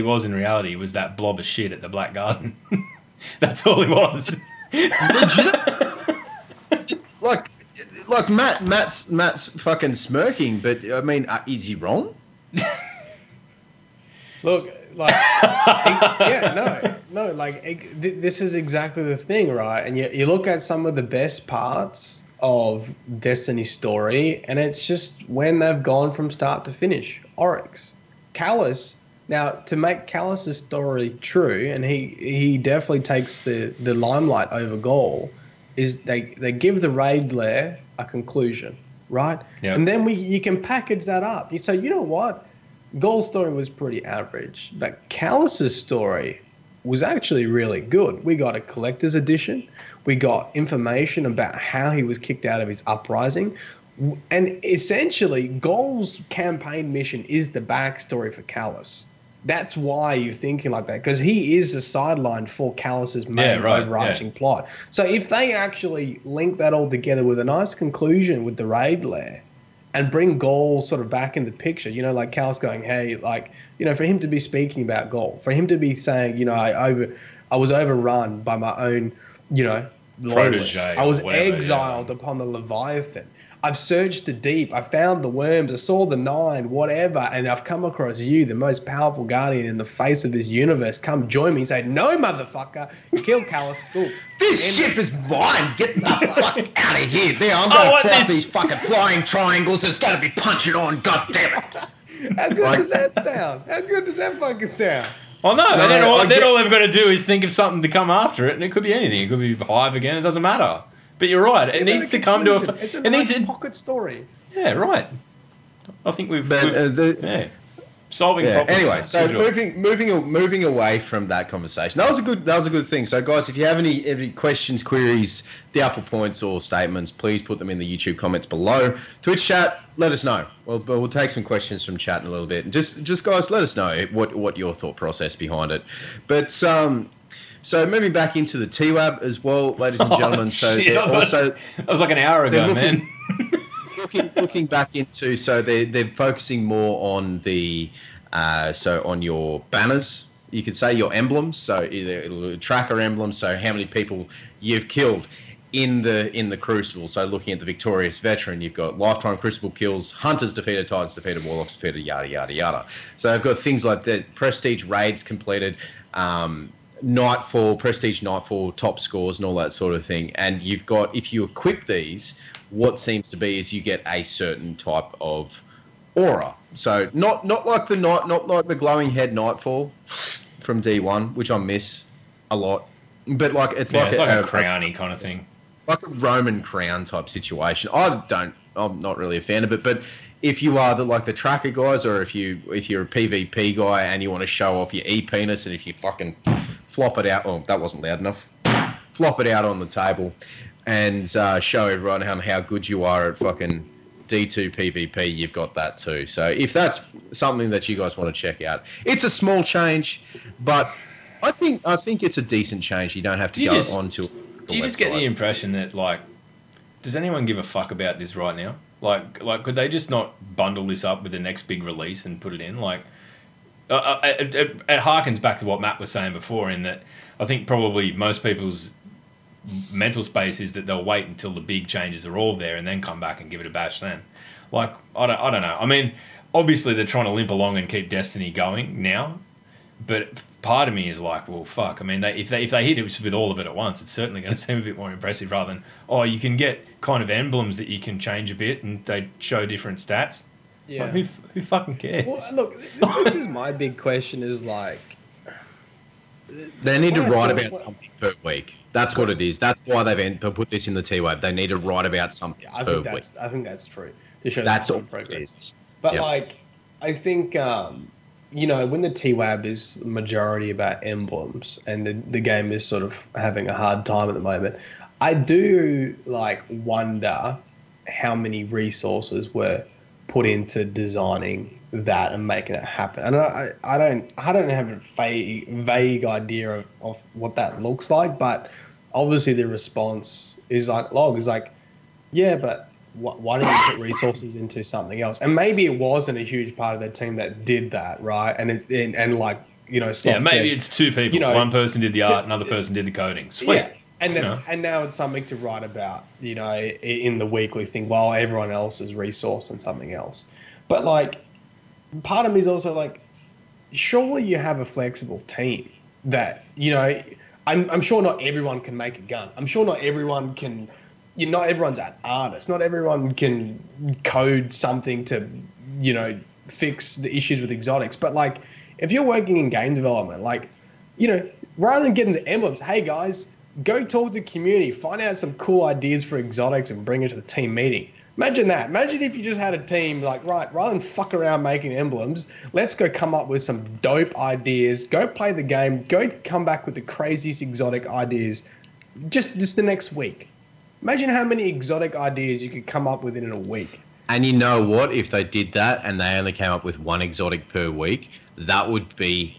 was in reality was that blob of shit at the Black Garden. That's all he was. like Matt's fucking smirking, but I mean, is he wrong? Look, like, this is exactly the thing, right? And you look at some of the best parts of Destiny's story, and it's just when they've gone from start to finish. Oryx. Callus, now to make Callus's story true, and he definitely takes the limelight over Gaul, is they give the raid lair a conclusion, right? Yep. And then you can package that up. You say, you know what, Gaul's story was pretty average, but Callus's story was actually really good. We got a collector's edition. We got information about how he was kicked out of his uprising. And essentially, Gaul's campaign mission is the backstory for Callus. That's why you're thinking like that, because he is a sideline for Callus's main overarching plot. So if they actually link that all together with a nice conclusion with the raid lair and bring Gaul sort of back in the picture, like Callus going, hey, like, for him to be speaking about Gaul, for him to be saying, I was overrun by my own, loyalists. I was exiled upon the Leviathan. I've searched the deep. I found the worms. I saw the 9, whatever, and I've come across you, the most powerful guardian in the face of this universe. Come join me." And say, "No, motherfucker, you killed Callus. Cool. This ship is mine. Get the fuck out of here. There, I'm going to crush these fucking flying triangles. It's going to be punching on. God damn it." How good does that sound? How good does that fucking sound? Oh no! And then all they've got to do is think of something to come after it, and it could be anything. It could be Hive again. It doesn't matter. But you're right. It needs to come to a. It's a nice pocket story. Yeah, right. I think we've solving problems. Anyway, so moving away from that conversation. That was a good thing. So guys, if you have any questions, queries, doubtful points, or statements, please put them in the YouTube comments below. Twitch chat, let us know. We'll take some questions from chat in a little bit. Just guys, let us know what your thought process behind it. But so moving back into the TWAB as well, ladies and gentlemen. That was like an hour ago, man. looking back into, so they're focusing more on the on your banners. You could say your emblems. So either tracker emblems. So how many people you've killed in the Crucible. So looking at the victorious veteran, you've got lifetime Crucible kills, hunters defeated, titans defeated, warlocks defeated, yada yada yada. So they've got things like that, prestige raids completed. Prestige Nightfall, top scores and all that sort of thing. And you've got, if you equip these, what seems to be is you get a certain type of aura. So not like the glowing head Nightfall from D1, which I miss a lot. But like it's like a crowny kind of thing. Like a Roman crown type situation. I'm not really a fan of it, but if you are the tracker guys, or if you're a PvP guy and you want to show off your E-penis, and if you fucking flop it out, that wasn't loud enough. Flop it out on the table and show everyone how good you are at fucking D2 PvP, you've got that too. So if that's something that you guys want to check out, it's a small change, but I think it's a decent change. You don't have to go on to. Do you just get the impression that, like, does anyone give a fuck about this right now? Like, could they just not bundle this up with the next big release and put it in? Like, it harkens back to what Matt was saying before, in that I think probably most people's mental space is that they'll wait until the big changes are all there and then come back and give it a bash then. Like, I don't know. I mean, obviously they're trying to limp along and keep Destiny going now, but part of me is like, well, fuck. I mean, if they hit it with all of it at once, it's certainly going to seem a bit more impressive rather than, you can get kind of emblems that you can change a bit and they show different stats. Yeah. Like, who fucking cares? Well, look, this is my big question is like... They need to write about something per week. That's what it is. That's why they've put this in the T-Web. They need to write about something per week. I think that's true. To show that's all progress. But like, I think... when the TWAB is majority about emblems and the game is sort of having a hard time at the moment, I do wonder how many resources were put into designing that and making it happen. And I don't have a vague idea of what that looks like, but obviously the response is like, yeah, but why don't you put resources into something else? And maybe it wasn't a huge part of their team that did that, right? And maybe it's two people. One person did the art, another person did the coding. Sweet. Yeah, and now it's something to write about, in the weekly thing while everyone else is resourcing something else. But part of me is also like, surely you have a flexible team that I'm sure not everyone can make a gun. I'm sure not everyone can. Not everyone's an artist. Not everyone can code something to, fix the issues with exotics. But if you're working in game development, rather than getting the emblems, hey guys, go talk to the community, find out some cool ideas for exotics and bring it to the team meeting. Imagine that. Imagine if you just had a team right, rather than fuck around making emblems, let's go come up with some dope ideas, go play the game, go come back with the craziest exotic ideas just the next week. Imagine how many exotic ideas you could come up with in a week. And you know what? If they did that and they only came up with one exotic per week, that would be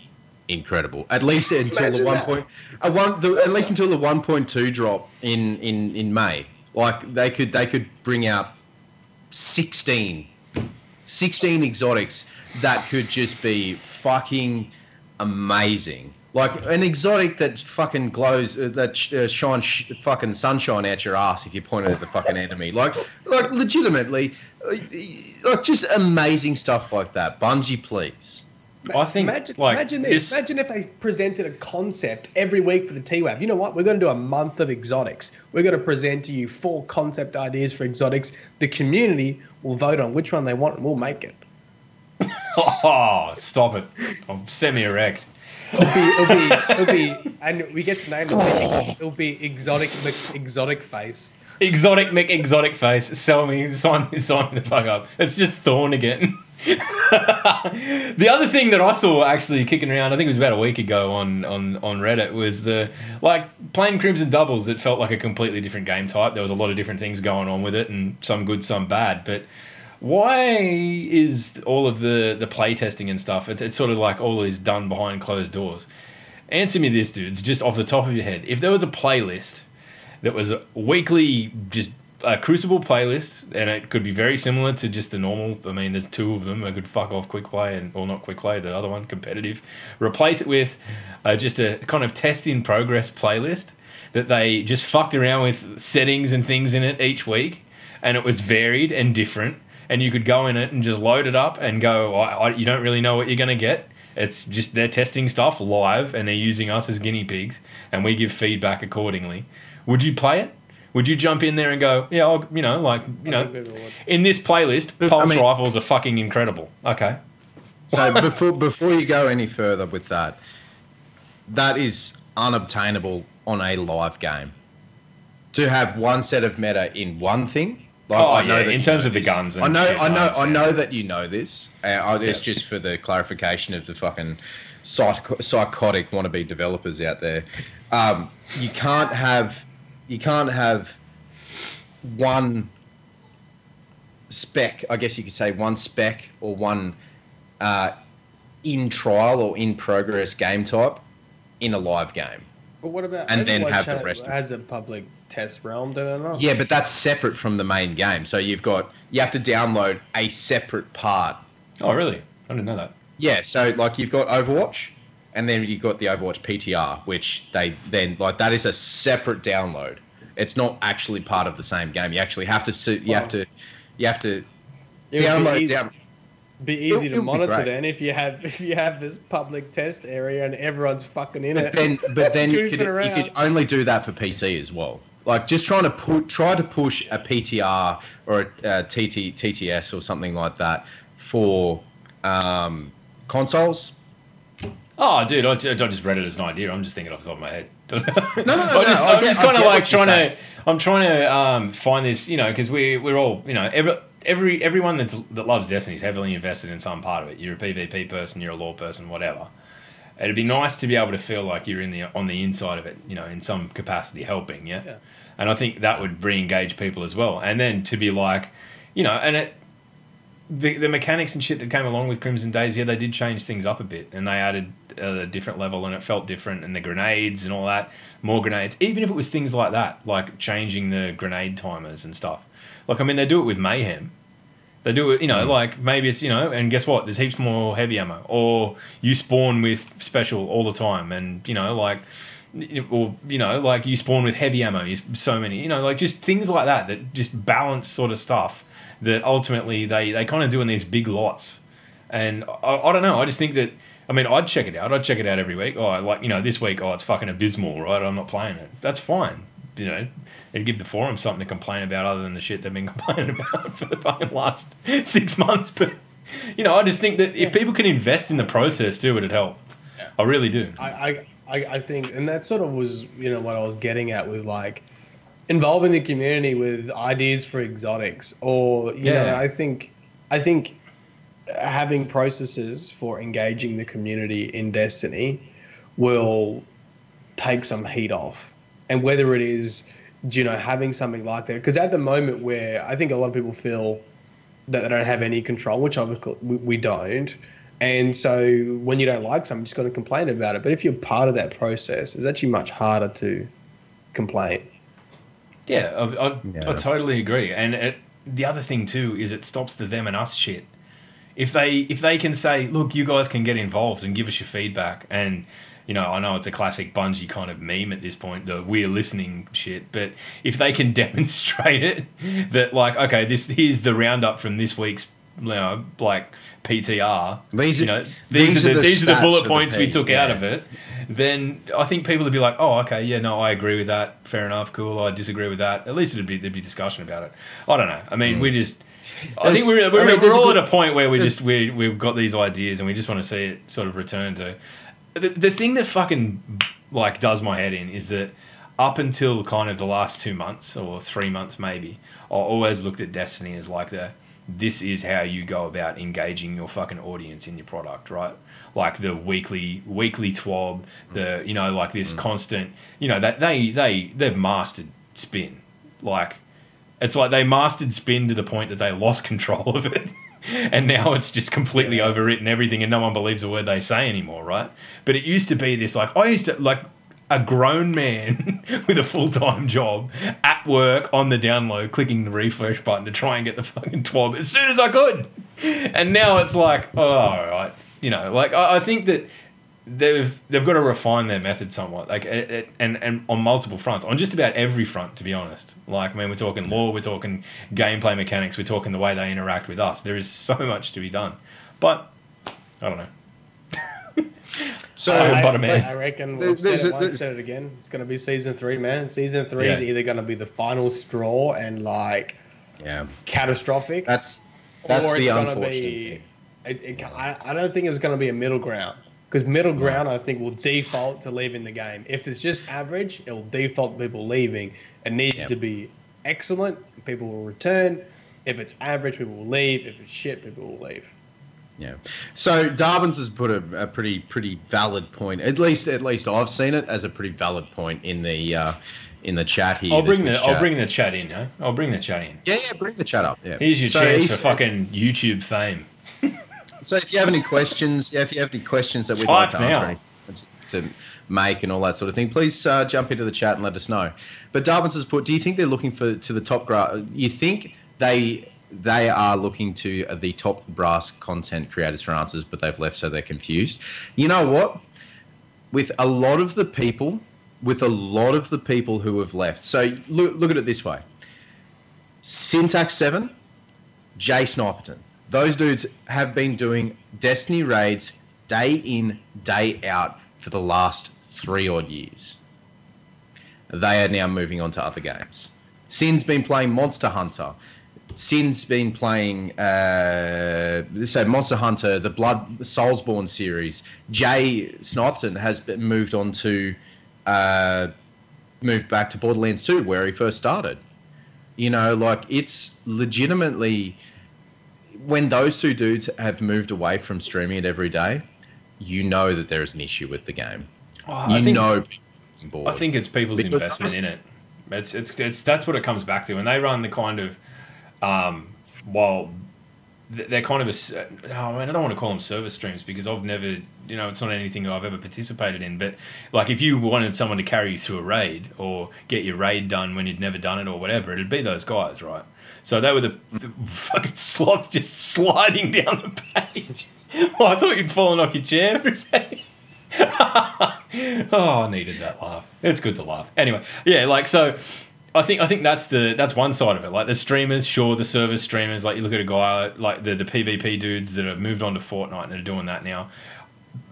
incredible. At least until the 1.2 drop in May. They could bring out 16 exotics that could just be fucking amazing. Like an exotic that fucking glows, shines fucking sunshine out your ass if you point it at the fucking enemy. Like legitimately, like just amazing stuff like that. Bungie, please. I think, imagine this. Imagine if they presented a concept every week for the TWAB. You know what? We're going to do a month of exotics. We're going to present to you 4 concept ideas for exotics. The community will vote on which one they want, and we'll make it. Oh, stop it! I'm semi-erect. It'll be, and we get to name it. It'll be exotic face. Exotic face. Sell me, sign me the fuck up. It's just Thorn again. The other thing that I saw actually kicking around, I think it was about a week ago on Reddit, was the playing Crimson Doubles. It felt like a completely different game type. There was a lot of different things going on with it, and some good, some bad. But why is all of the play testing and stuff? It's sort of like all is done behind closed doors. Answer me this, dudes, just off the top of your head. If there was a playlist that was a weekly, just a Crucible playlist, and it could be very similar to just the normal. I mean, there's 2 of them. I could fuck off quick play or not quick play. The other one, competitive. Replace it with just a kind of test in progress playlist that they just fucked around with settings and things in it each week, and it was varied and different. And you could go in it and just load it up and go. You don't really know what you're going to get. It's just they're testing stuff live, and they're using us as guinea pigs, and we give feedback accordingly. Would you play it? Would you jump in there and go, yeah, in this playlist, pulse rifles are fucking incredible. Okay. So before you go any further with that is unobtainable on a live game. To have one set of meta in one thing. Like, I know that in terms of the guns. And I know that you know this. It's just for the clarification of the fucking psychotic wannabe developers out there. You can't have one spec, I guess you could say one spec or one in trial or in progress game type in a live game. But what about and then have the rest as a public test realm, do they not? Yeah, but that's separate from the main game. So you have to download a separate part. Oh, really? I didn't know that. Yeah, so you've got Overwatch, and then you've got the Overwatch PTR, which they then that is a separate download. It's not actually part of the same game. You actually have to you have to download down. Be easy to monitor then if you have this public test area and everyone's fucking in it. But then you could only do that for PC as well. Like just try to push a PTR or a TTS or something like that for consoles. Oh, dude, I just read it as an idea. I'm just thinking off the top of my head. No. I'm just kind of like trying to find this, because we're all, everyone that loves Destiny is heavily invested in some part of it. You're a PvP person, you're a lore person, whatever. It'd be nice to be able to feel like you're on the inside of it, in some capacity helping, yeah? And I think that would re-engage people as well. And then to be like, and the mechanics and shit that came along with Crimson Days, they did change things up a bit, and they added a different level, and it felt different, and the grenades and all that, more grenades, even if it was things like that, like changing the grenade timers and stuff. They do it with Mayhem. They do it, maybe it's, and guess what? There's heaps more heavy ammo, or you spawn with special all the time, and, you spawn with heavy ammo, so many, just things like that just balance sort of stuff that ultimately they kind of do in these big lots. And I don't know, I just think that, I'd check it out. I'd check it out every week. This week, it's fucking abysmal, right? I'm not playing it. That's fine. It'd give the forum something to complain about other than the shit they've been complaining about for the fucking last 6 months. But, I just think that if people can invest in the process too, it'd help. Yeah. I really do. I think, and that sort of was, what I was getting at with involving the community with ideas for exotics, or I think having processes for engaging the community in Destiny will take some heat off. And whether it is, having something like that, because at the moment where I think a lot of people feel that they don't have any control, which obviously we don't. And so when you don't like something, you just got to complain about it. But if you're part of that process, it's actually much harder to complain. Yeah, I totally agree. And the other thing too is it stops the them and us shit. If they can say, look, you guys can get involved and give us your feedback, and you know, I know it's a classic Bungie kind of meme at this point, the we're listening shit, but if they can demonstrate it, that like, okay, here's the roundup from this week's, you know, like PTR. These are the bullet points we took out of it. Then I think people would be like, oh, okay, yeah, no, I agree with that. Fair enough, cool. I disagree with that. At least there'd be discussion about it. I don't know. I mean, I think we're all at a point where we've got these ideas and we just want to see it sort of return to. The thing that fucking like does my head in is that up until kind of the last 2 months or 3 months maybe, I always looked at Destiny as like this is how you go about engaging your fucking audience in your product, right? Like the weekly TWAB, you know, like this constant, you know, that they've mastered spin. Like, it's like they mastered spin to the point that they lost control of it. And now it's just completely overwritten everything and no one believes a word they say anymore, right? But it used to be this, like, I used to, like, a grown man with a full-time job at work on the download, clicking the refresh button to try and get the fucking TWAB as soon as I could. And now it's like, oh, all right. You know, like, I think that they've got to refine their method somewhat, like, and on multiple fronts, on just about every front, to be honest. Like, I mean, we're talking lore, we're talking gameplay mechanics, we're talking the way they interact with us. There is so much to be done, but I don't know. So I reckon we've said it once, said it again. It's going to be season 3, man. Season 3 is either going to be the final straw and like catastrophic. That's the unfortunate thing. I don't think it's going to be a middle ground. Because middle ground, I think, will default to leaving the game. If it's just average, it will default to people leaving. It needs to be excellent. People will return. If it's average, people will leave. If it's shit, people will leave. Yeah. So Darwin's has put a pretty valid point. At least I've seen it as a pretty valid point in the chat here. I'll bring the chat in. Huh? I'll bring the chat in. Yeah, bring the chat up. Yeah. Here's your chance for fucking YouTube fame. So if you have any questions, that we'd like to answer to make and all that sort of thing, please jump into the chat and let us know. But Darwin's has put, do you think they're looking to the top grass? You think they are looking to the top brass content creators for answers, but they've left so they're confused? You know what? With a lot of the people who have left. So look at it this way. Syntax 7, Jay Sniperton. Those dudes have been doing Destiny raids day in, day out for the last 3 odd years. They are now moving on to other games. Sin's been playing Monster Hunter. Sin's been playing Monster Hunter, the Blood Soulsborne series. Jay Sniperton has moved on to moved back to Borderlands 2, where he first started. You know, like, it's legitimately, when those two dudes have moved away from streaming it every day, you know that there is an issue with the game. I think it's people's investment in it. It's that's what it comes back to. When they run the kind of, they're kind of I don't want to call them service streams because I've never, it's not anything I've ever participated in. But like, if you wanted someone to carry you through a raid or get your raid done when you'd never done it or whatever, it'd be those guys, right? So they were the fucking slots just sliding down the page. Oh, I thought you'd fallen off your chair for a second. Oh, I needed that laugh. It's good to laugh. Anyway, yeah, like, so I think that's one side of it. Like, the streamers, sure, the service streamers, like, you look at a guy like the PvP dudes that have moved on to Fortnite and are doing that now.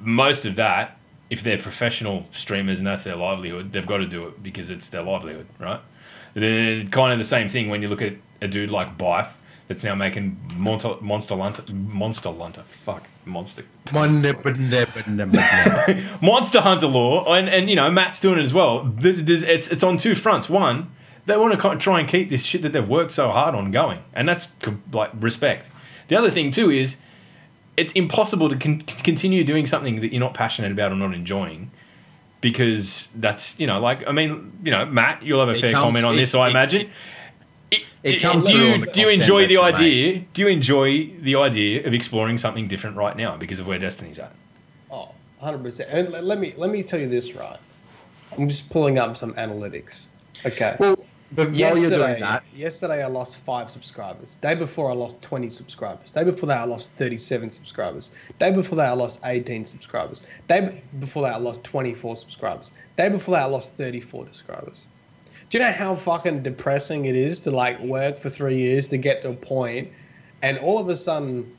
Most of that, if they're professional streamers and that's their livelihood, they've got to do it because it's their livelihood, right? Then kind of the same thing when you look at a dude like Bife that's now making Monster Hunter lore, and Matt's doing it as well. It's on 2 fronts. One, they want to try and keep this shit that they've worked so hard on going, and that's like respect. The other thing too is it's impossible to continue doing something that you're not passionate about or not enjoying. Because that's, Matt, you'll have a fair comment on this, I imagine. Do you enjoy the idea? Do you enjoy the idea of exploring something different right now because of where Destiny's at? Oh, 100%. And let me tell you this, right? I'm just pulling up some analytics. Okay. Well, But while you're doing that, yesterday I lost 5 subscribers. Day before I lost 20 subscribers. Day before that I lost 37 subscribers. Day before that I lost 18 subscribers. Day before that I lost 24 subscribers. Day before that I lost 34 subscribers. Do you know how fucking depressing it is to like work for 3 years to get to a point, and all of a sudden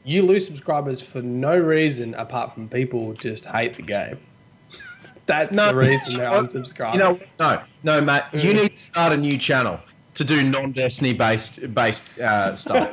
you lose subscribers for no reason apart from people just hate the game? That's the reason they're unsubscribed. You know, no, Matt. You need to start a new channel to do non-Destiny based stuff.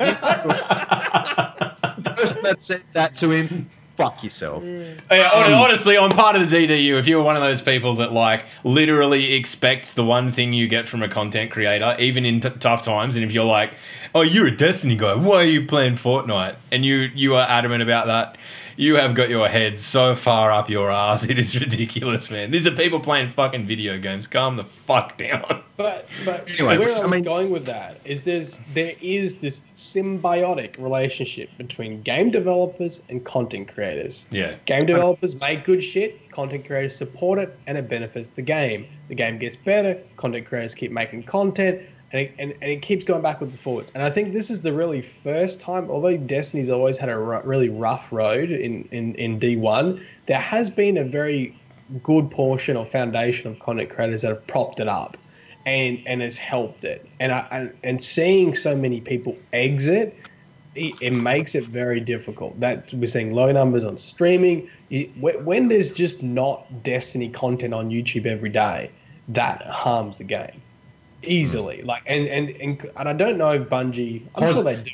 The person that said that to him, fuck yourself. Yeah, honestly, I'm part of the DDU. If you're one of those people that like literally expects the one thing you get from a content creator, even in tough times, and if you're like, oh, you're a Destiny guy, why are you playing Fortnite? And you are adamant about that. You have got your head so far up your ass, it is ridiculous, man. These are people playing fucking video games. Calm the fuck down. But anyways, where I'm going with that is there is this symbiotic relationship between game developers and content creators. Yeah. Game developers make good shit, content creators support it, and it benefits the game. The game gets better, content creators keep making content, and it keeps going backwards and forwards. And I think this is the really first time, although Destiny's always had a really rough road in D1, there has been a very good portion or foundation of content creators that have propped it up and has helped it. And seeing so many people exit, it makes it very difficult. That we're seeing low numbers on streaming. When there's just not Destiny content on YouTube every day, that harms the game. Easily, like, and I don't know if Bungie. I'm sure they do.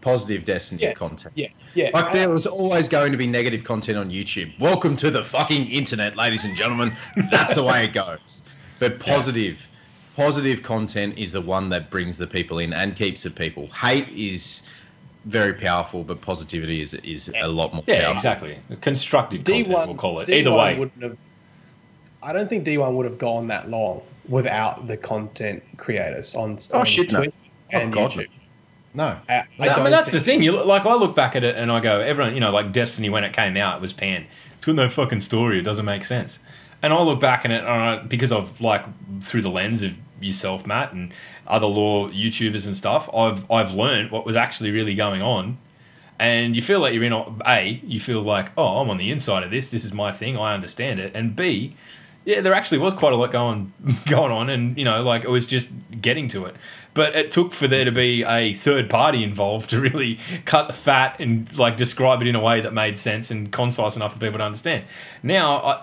Positive Destiny content. Yeah. Like there was always going to be negative content on YouTube. Welcome to the fucking internet, ladies and gentlemen. That's the way it goes. But positive content is the one that brings the people in and keeps the people. Hate is very powerful, but positivity is a lot more powerful. Yeah, exactly. Constructive content, we'll call it. Either way. I don't think D1 would have gone that long without the content creators on Twitch and YouTube. No. I mean, that's the thing. I look back at it and I go, everyone, like Destiny when it came out, it was panned. It's got no fucking story. It doesn't make sense. And I look back at it because of through the lens of yourself, Matt, and other lore YouTubers and stuff, I've learned what was actually really going on. And you feel like you're you feel like, oh, I'm on the inside of this. This is my thing. I understand it. And B, yeah, there actually was quite a lot going on, and it was just getting to it. But it took for there to be a third party involved to really cut the fat and describe it in a way that made sense and concise enough for people to understand. Now,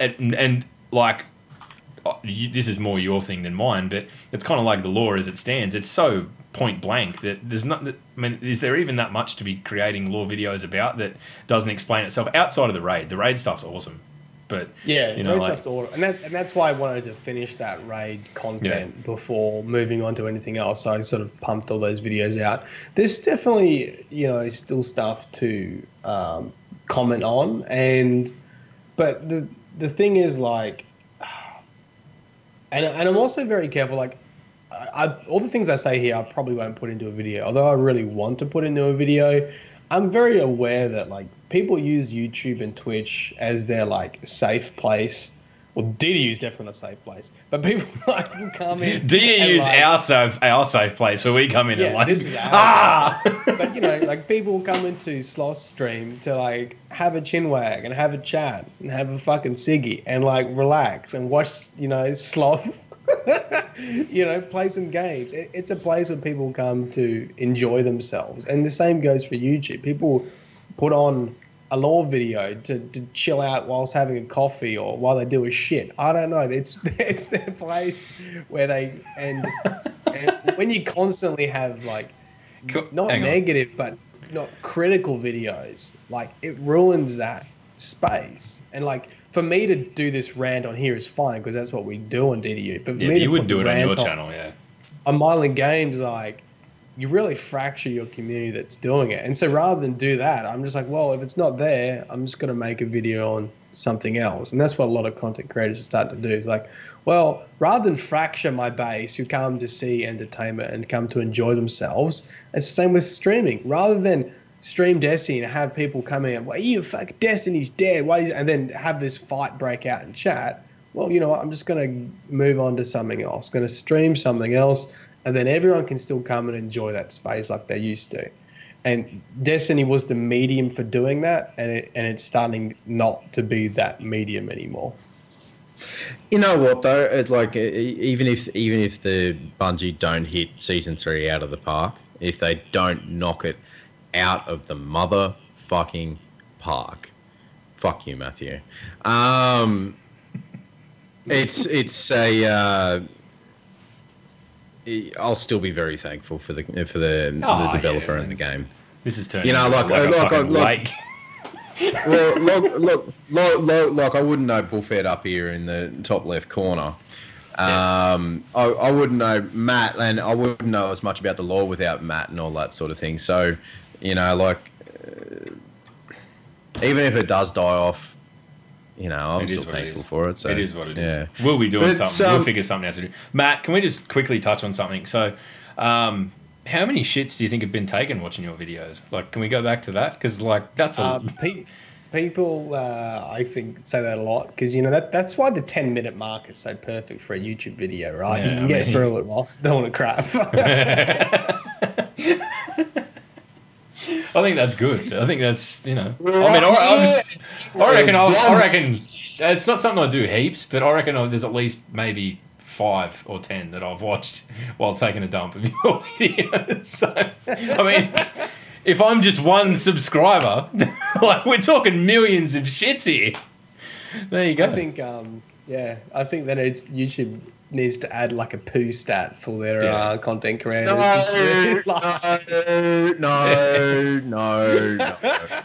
this is more your thing than mine, but it's kind of like the law as it stands. It's so point blank that there's not. I mean, is there even that much to be creating law videos about that doesn't explain itself outside of the raid? The raid stuff's awesome. But yeah, and that's why I wanted to finish that raid content before moving on to anything else. So I sort of pumped all those videos out. There's definitely still stuff to comment on, but the thing is and I'm also very careful. All the things I say here I probably won't put into a video, although I really want to put into a video. I'm very aware that people use YouTube and Twitch as their safe place. Well, DDU is definitely a safe place, but people will come in. DDU is our safe place where we come in and this is our but people will come into Sloth's stream to have a chinwag and have a chat and have a fucking ciggy and relax and watch Sloth. Play some games. It's a place where people come to enjoy themselves, and the same goes for YouTube. People put on a lore video to chill out whilst having a coffee or while they do a shit. I don't know. It's their place where they and when you constantly have not negative but not critical videos, it ruins that space. And for me to do this rant on here is fine because that's what we do on DDU. But for me you would do it on your channel, on Myelin Games, you really fracture your community that's doing it. And so rather than do that, I'm just well, if it's not there, I'm just going to make a video on something else. And that's what a lot of content creators are starting to do. It's well, rather than fracture my base who come to see entertainment and come to enjoy themselves, it's the same with streaming. Rather than stream Destiny and have people come in, well, you fuck Destiny's dead. Why? And then have this fight break out in chat. well, you know what, I'm just going to move on to something else, going to stream something else, and then everyone can still come and enjoy that space like they used to. And Destiny was the medium for doing that, and it's starting not to be that medium anymore. You know what though? It's like even if the Bungie don't hit Season 3 out of the park, if they don't knock it out of the motherfucking park, fuck you, Matthew. It's a. I'll still be very thankful for the developer and the game. This is turning. You know, like lake. Well, look, I wouldn't know Bullfed up here in the top left corner. I wouldn't know Matt, and I wouldn't know as much about the lore without Matt and all that sort of thing. So, you know, like, even if it does die off, you know, I'm still thankful for it. So it is what it is. We'll be doing something. We'll figure something out to do. Matt, can we just quickly touch on something? So, how many shits do you think have been taken watching your videos? Like, can we go back to that? Because, like, that's a... People, I think, say that a lot because, you know, that's why the 10-minute mark is so perfect for a YouTube video, right? Yeah, you can get through it whilst doing a crap. I think that's good. I think that's, you know... I mean, I reckon it's not something I do heaps, but I reckon there's at least maybe 5 or 10 that I've watched while taking a dump of your videos. So, I mean, if I'm just one subscriber, like, we're talking millions of shits here. There you go. I think, I think that YouTube needs to add like a poo stat for their content creators. No.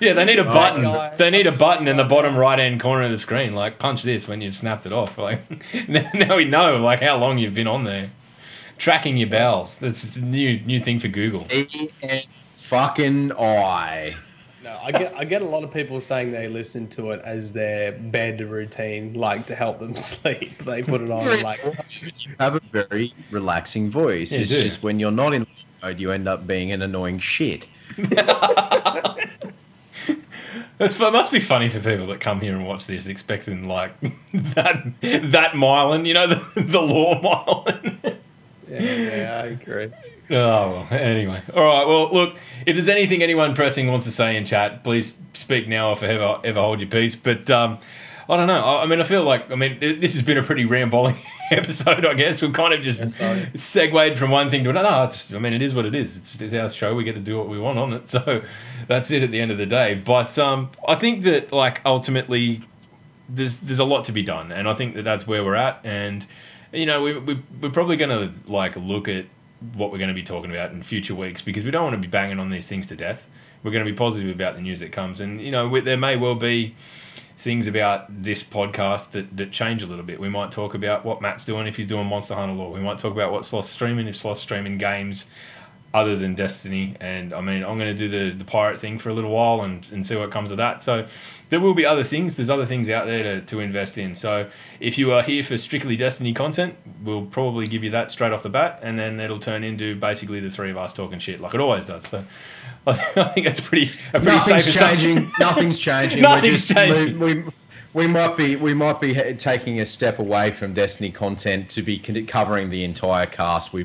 Yeah, they need a button. They need a button in the bottom right-hand corner of the screen. Like, punch this when you've snapped it off. Like, now we know like how long you've been on there. Tracking your bowels. That's the new thing for Google. Fucking I. No, I get a lot of people saying they listen to it as their bed routine, like to help them sleep. They put it on like. You have a very relaxing voice. Yeah, it's just when you're not in mode, you end up being an annoying shit. It must be funny for people that come here and watch this expecting like that Myelin, you know, the lore Myelin. Yeah, I agree. Oh, well, anyway. All right, well, look, if there's anything anyone pressing wants to say in chat, please speak now or forever ever hold your peace. But I don't know. I mean, I feel like, this has been a pretty rambling episode, I guess. We've kind of just segued from one thing to another. It is what it is. It's our show. We get to do what we want on it. So that's it at the end of the day. But I think that, like, ultimately, there's a lot to be done. And I think that that's where we're at. And, you know, we're probably going to, like, look at what we're going to be talking about in future weeks because we don't want to be banging on these things to death. We're going to be positive about the news that comes. And, you know, there may well be things about this podcast that change a little bit. We might talk about what Matt's doing if he's doing Monster Hunter lore. We might talk about what Sloth's streaming if Sloth's streaming games other than Destiny. And, I mean, I'm going to do the pirate thing for a little while and see what comes of that. So there will be other things. There's other things out there to invest in. So if you are here for strictly Destiny content, we'll probably give you that straight off the bat, and then it'll turn into basically the three of us talking shit like it always does. So I think that's pretty Nothing's safe changing. Nothing's changing. Nothing's changing. We might be taking a step away from Destiny content to be covering the entire cast. We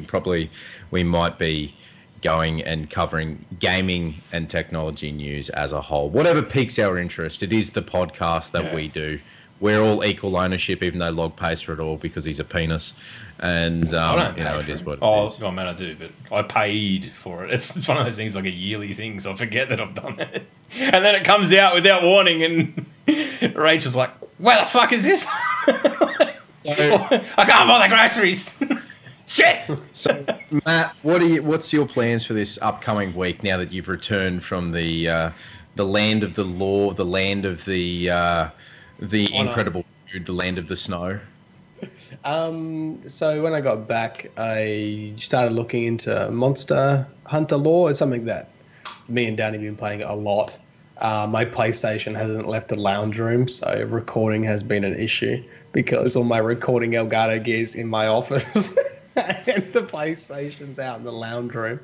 might be going and covering gaming and technology news as a whole. Whatever piques our interest, it is the podcast that we do. We're all equal ownership, even though Log pays for it all because he's a penis. And, it is what it is. Oh, man, I do, but I paid for it. It's one of those things, like a yearly thing, so I forget that I've done it. And then it comes out without warning, and Rachel's like, where the fuck is this? I can't buy the groceries. Shit. So, Matt, what's your plans for this upcoming week now that you've returned from the land of the law, the land of the incredible food, the land of the snow? So when I got back, I started looking into Monster Hunter lore. It's something that me and Danny have been playing a lot. My PlayStation hasn't left the lounge room, so recording has been an issue because all my recording Elgato gear's in my office. And the PlayStation's out in the lounge room.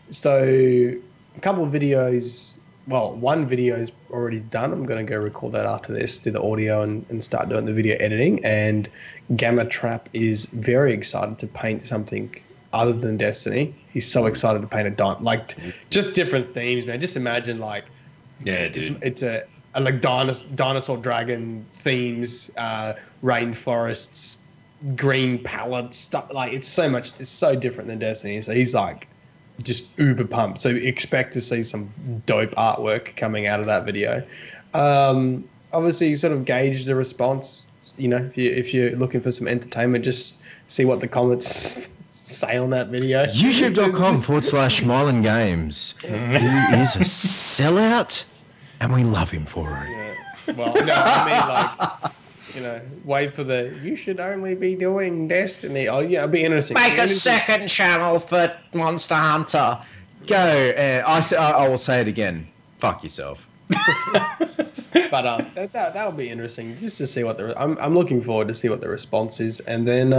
So a couple of videos well, one video is already done. I'm going to go record that after this, do the audio and start doing the video editing. And Gamma Trap is very excited to paint something other than Destiny. He's so excited to paint just different themes, man. Just imagine it's a like dinosaur dragon themes, rainforests, green palettes, stuff. Like it's so different than Destiny. So he's like just uber pumped. So expect to see some dope artwork coming out of that video. Obviously, sort of gauge the response. You know, if you're looking for some entertainment, just see what the comments say on that video. YouTube.com/Myelin Games. He is a sellout, and we love him for it. Yeah. Well, no, I mean, wait for you should only be doing Destiny. Oh, yeah, it'll be interesting. Make a second channel for Monster Hunter. Go. I will say it again. Fuck yourself. But that'll be interesting just to see what I'm looking forward to see what the response is. And then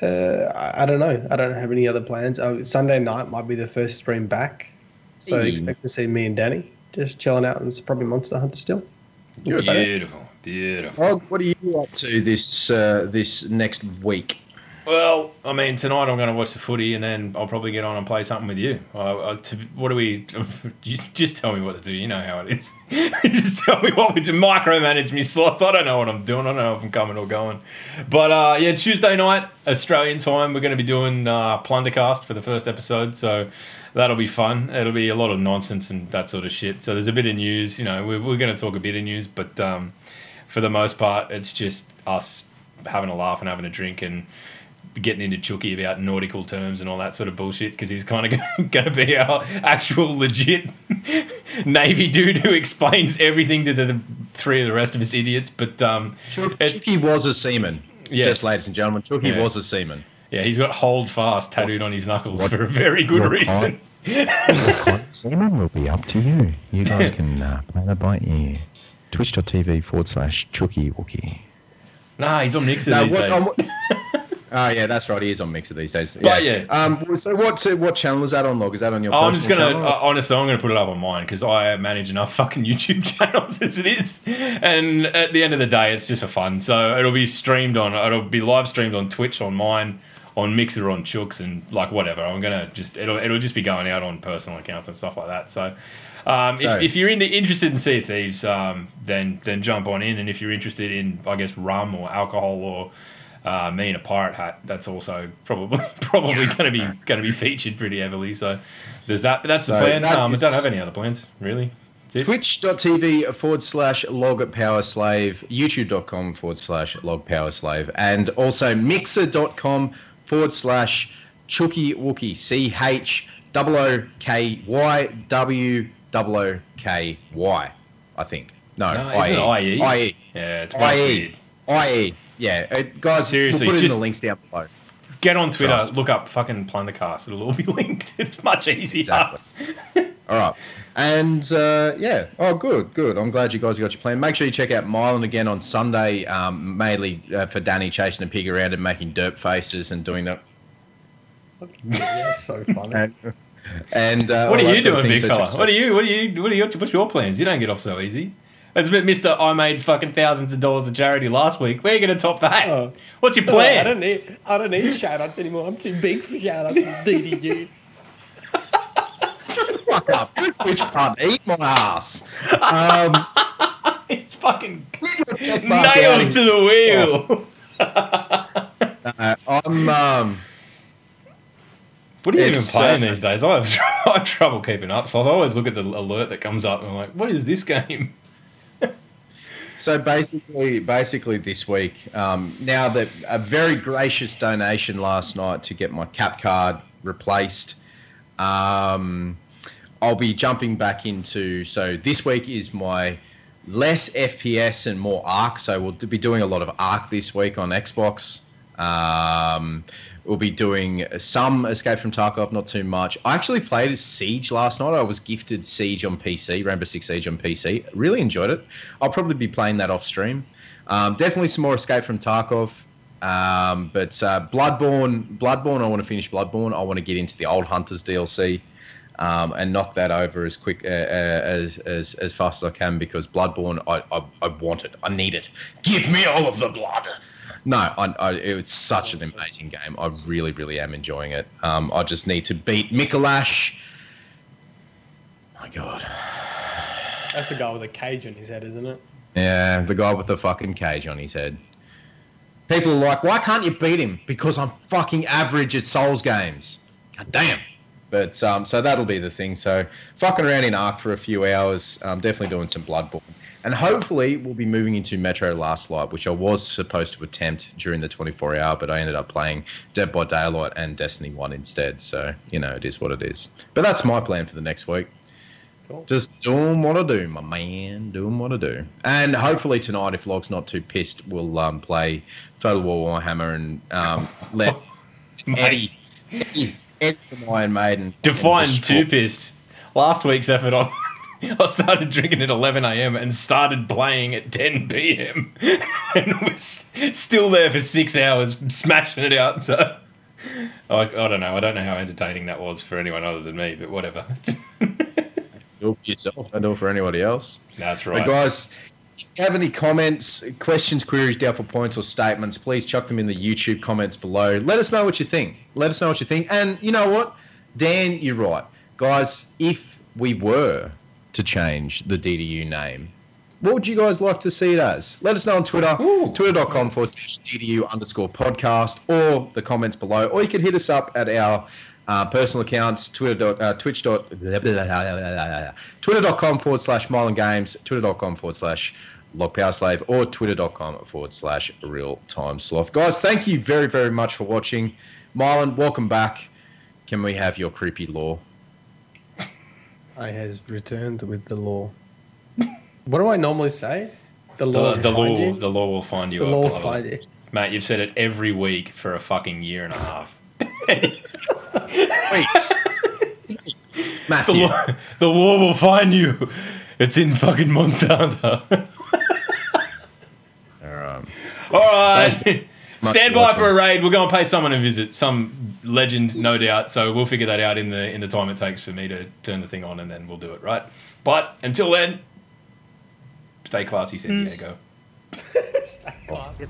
I don't know. I don't have any other plans. Sunday night might be the first stream back. So expect to see me and Danny just chilling out. It's probably Monster Hunter still. Beautiful. Well, what are you up to this next week? Well, I mean, tonight I'm going to watch the footy, and then I'll probably get on and play something with you. What do we? You just tell me what to do. You know how it is. Just tell me what we do. Micromanage me sloth. I don't know what I'm doing. I don't know if I'm coming or going. But yeah, Tuesday night Australian time, we're going to be doing Plundercast for the first episode. So that'll be fun. It'll be a lot of nonsense and that sort of shit. So there's a bit of news. You know, we're going to talk a bit of news, but for the most part, it's just us having a laugh and having a drink and getting into Chucky about nautical terms and all that sort of bullshit, because he's kind of going to be our actual legit Navy dude who explains everything to the three of the rest of us idiots. But Chucky was a seaman. Yes. Just, ladies and gentlemen, Chucky was a seaman. Yeah, he's got hold fast tattooed on his knuckles for a very good reason. Seaman will be up to you. You guys can play that by ear. Twitch.tv/Chucky Wookie. Nah, he's on Mixer these days. Oh, yeah, that's right. He is on Mixer these days. But yeah. So what channel is that on, Log? Is that on your I'm personal just going channel? to, honestly, I'm going to put it up on mine because I manage enough fucking YouTube channels as it is. And at the end of the day, it's just for fun. So it'll be live streamed on Twitch, on mine, on Mixer, on Chooks, and like whatever. I'm going to it'll just be going out on personal accounts and stuff like that. So if you're interested in Sea of Thieves, then jump on in. And if you're interested in, I guess, rum or alcohol or me in a pirate hat, that's also probably going to be featured pretty heavily. So there's that. But that's the plan. I don't have any other plans really. Twitch.tv/LogPowerSlave, YouTube.com/LogPowerSlave, and also Mixer.com/Chucky Wookie, CHOOKYWOOKY, I think. No, IE. IE. Yeah, it's IE. IE. Yeah, guys, seriously, we'll put it in the links down below. Get on Twitter, look up fucking Plundercast. It'll all be linked. It's much easier. Exactly. All right. And, yeah. Oh, good. I'm glad you guys got your plan. Make sure you check out Myelin again on Sunday, mainly for Danny chasing a pig around and making dirt faces and doing that. Yeah, so funny. And what are you doing, big fella? What's your plans? You don't get off so easy. It's a bit Mr. I made fucking thousands of dollars of charity last week. Where are you going to top that? Oh. What's your plan? I don't need shout-outs anymore. I'm too big for shout-outs from DDU. Fuck up. Which part? Eat my ass. It's fucking nailed to the wheel. What are you even playing these days? I have trouble keeping up, so I always look at the alert that comes up and I'm like, what is this game? So basically this week, now that a very gracious donation last night to get my cap card replaced, I'll be jumping back into, so this week is my less FPS and more Ark, so we'll be doing a lot of Ark this week on Xbox. We'll be doing some Escape from Tarkov, not too much. I actually played as Siege last night. I was gifted Siege on PC, Rainbow Six Siege on PC. Really enjoyed it. I'll probably be playing that off stream. Definitely some more Escape from Tarkov. But Bloodborne, I want to finish Bloodborne. I want to get into the Old Hunters DLC. and knock that over as quick as fast as I can, because Bloodborne, I want it. I need it. Give me all of the blood. No, it's such an amazing game. I really, really am enjoying it. I just need to beat Mikolash. My God. That's the guy with a cage on his head, isn't it? Yeah, the guy with the fucking cage on his head. People are like, why can't you beat him? Because I'm fucking average at Souls games. God damn. But so that'll be the thing. So fucking around in Ark for a few hours. Definitely doing some Bloodborne. And hopefully we'll be moving into Metro Last Light, which I was supposed to attempt during the 24-hour, but I ended up playing Dead by Daylight and Destiny 1 instead. So, it is what it is. But that's my plan for the next week. Cool. Just doing what I do, my man. Doing what I do. And hopefully tonight, if Log's not too pissed, we'll play Total War Warhammer and let Eddie from Iron Maiden. Define too pissed. Last week's effort, I started drinking at 11 a.m. and started playing at 10 p.m. and was still there for 6 hours, smashing it out. So I don't know. I don't know how entertaining that was for anyone other than me, but whatever. Do it for yourself. Don't do it for anybody else. That's right. But guys, if you have any comments, questions, queries, doubtful points, or statements, please chuck them in the YouTube comments below. Let us know what you think. And you know what? Dan, you're right. Guys, if we were to change the DDU name, what would you guys like to see it as? Let us know on Twitter, twitter.com/DDU_podcast, or the comments below. Or you can hit us up at our personal accounts, twitter.com/Myelin Games, twitter.com/LogPowerSlave, or twitter.com/RealTimeSloth. Guys, thank you very, very much for watching. Myelin, welcome back. Can we have your creepy lore? I has returned with the law. What do I normally say? The law the law will find you. The law will find you. Mate, you've said it every week for a fucking year and a half. Weeks. Matthew. The law will find you. It's in fucking Monster Hunter. All right. Stand by for a raid. We're going to pay someone a visit. Some legend, no doubt. So we'll figure that out in the time it takes for me to turn the thing on, and then we'll do it, right? But until then, stay classy, San Diego. Stay classy.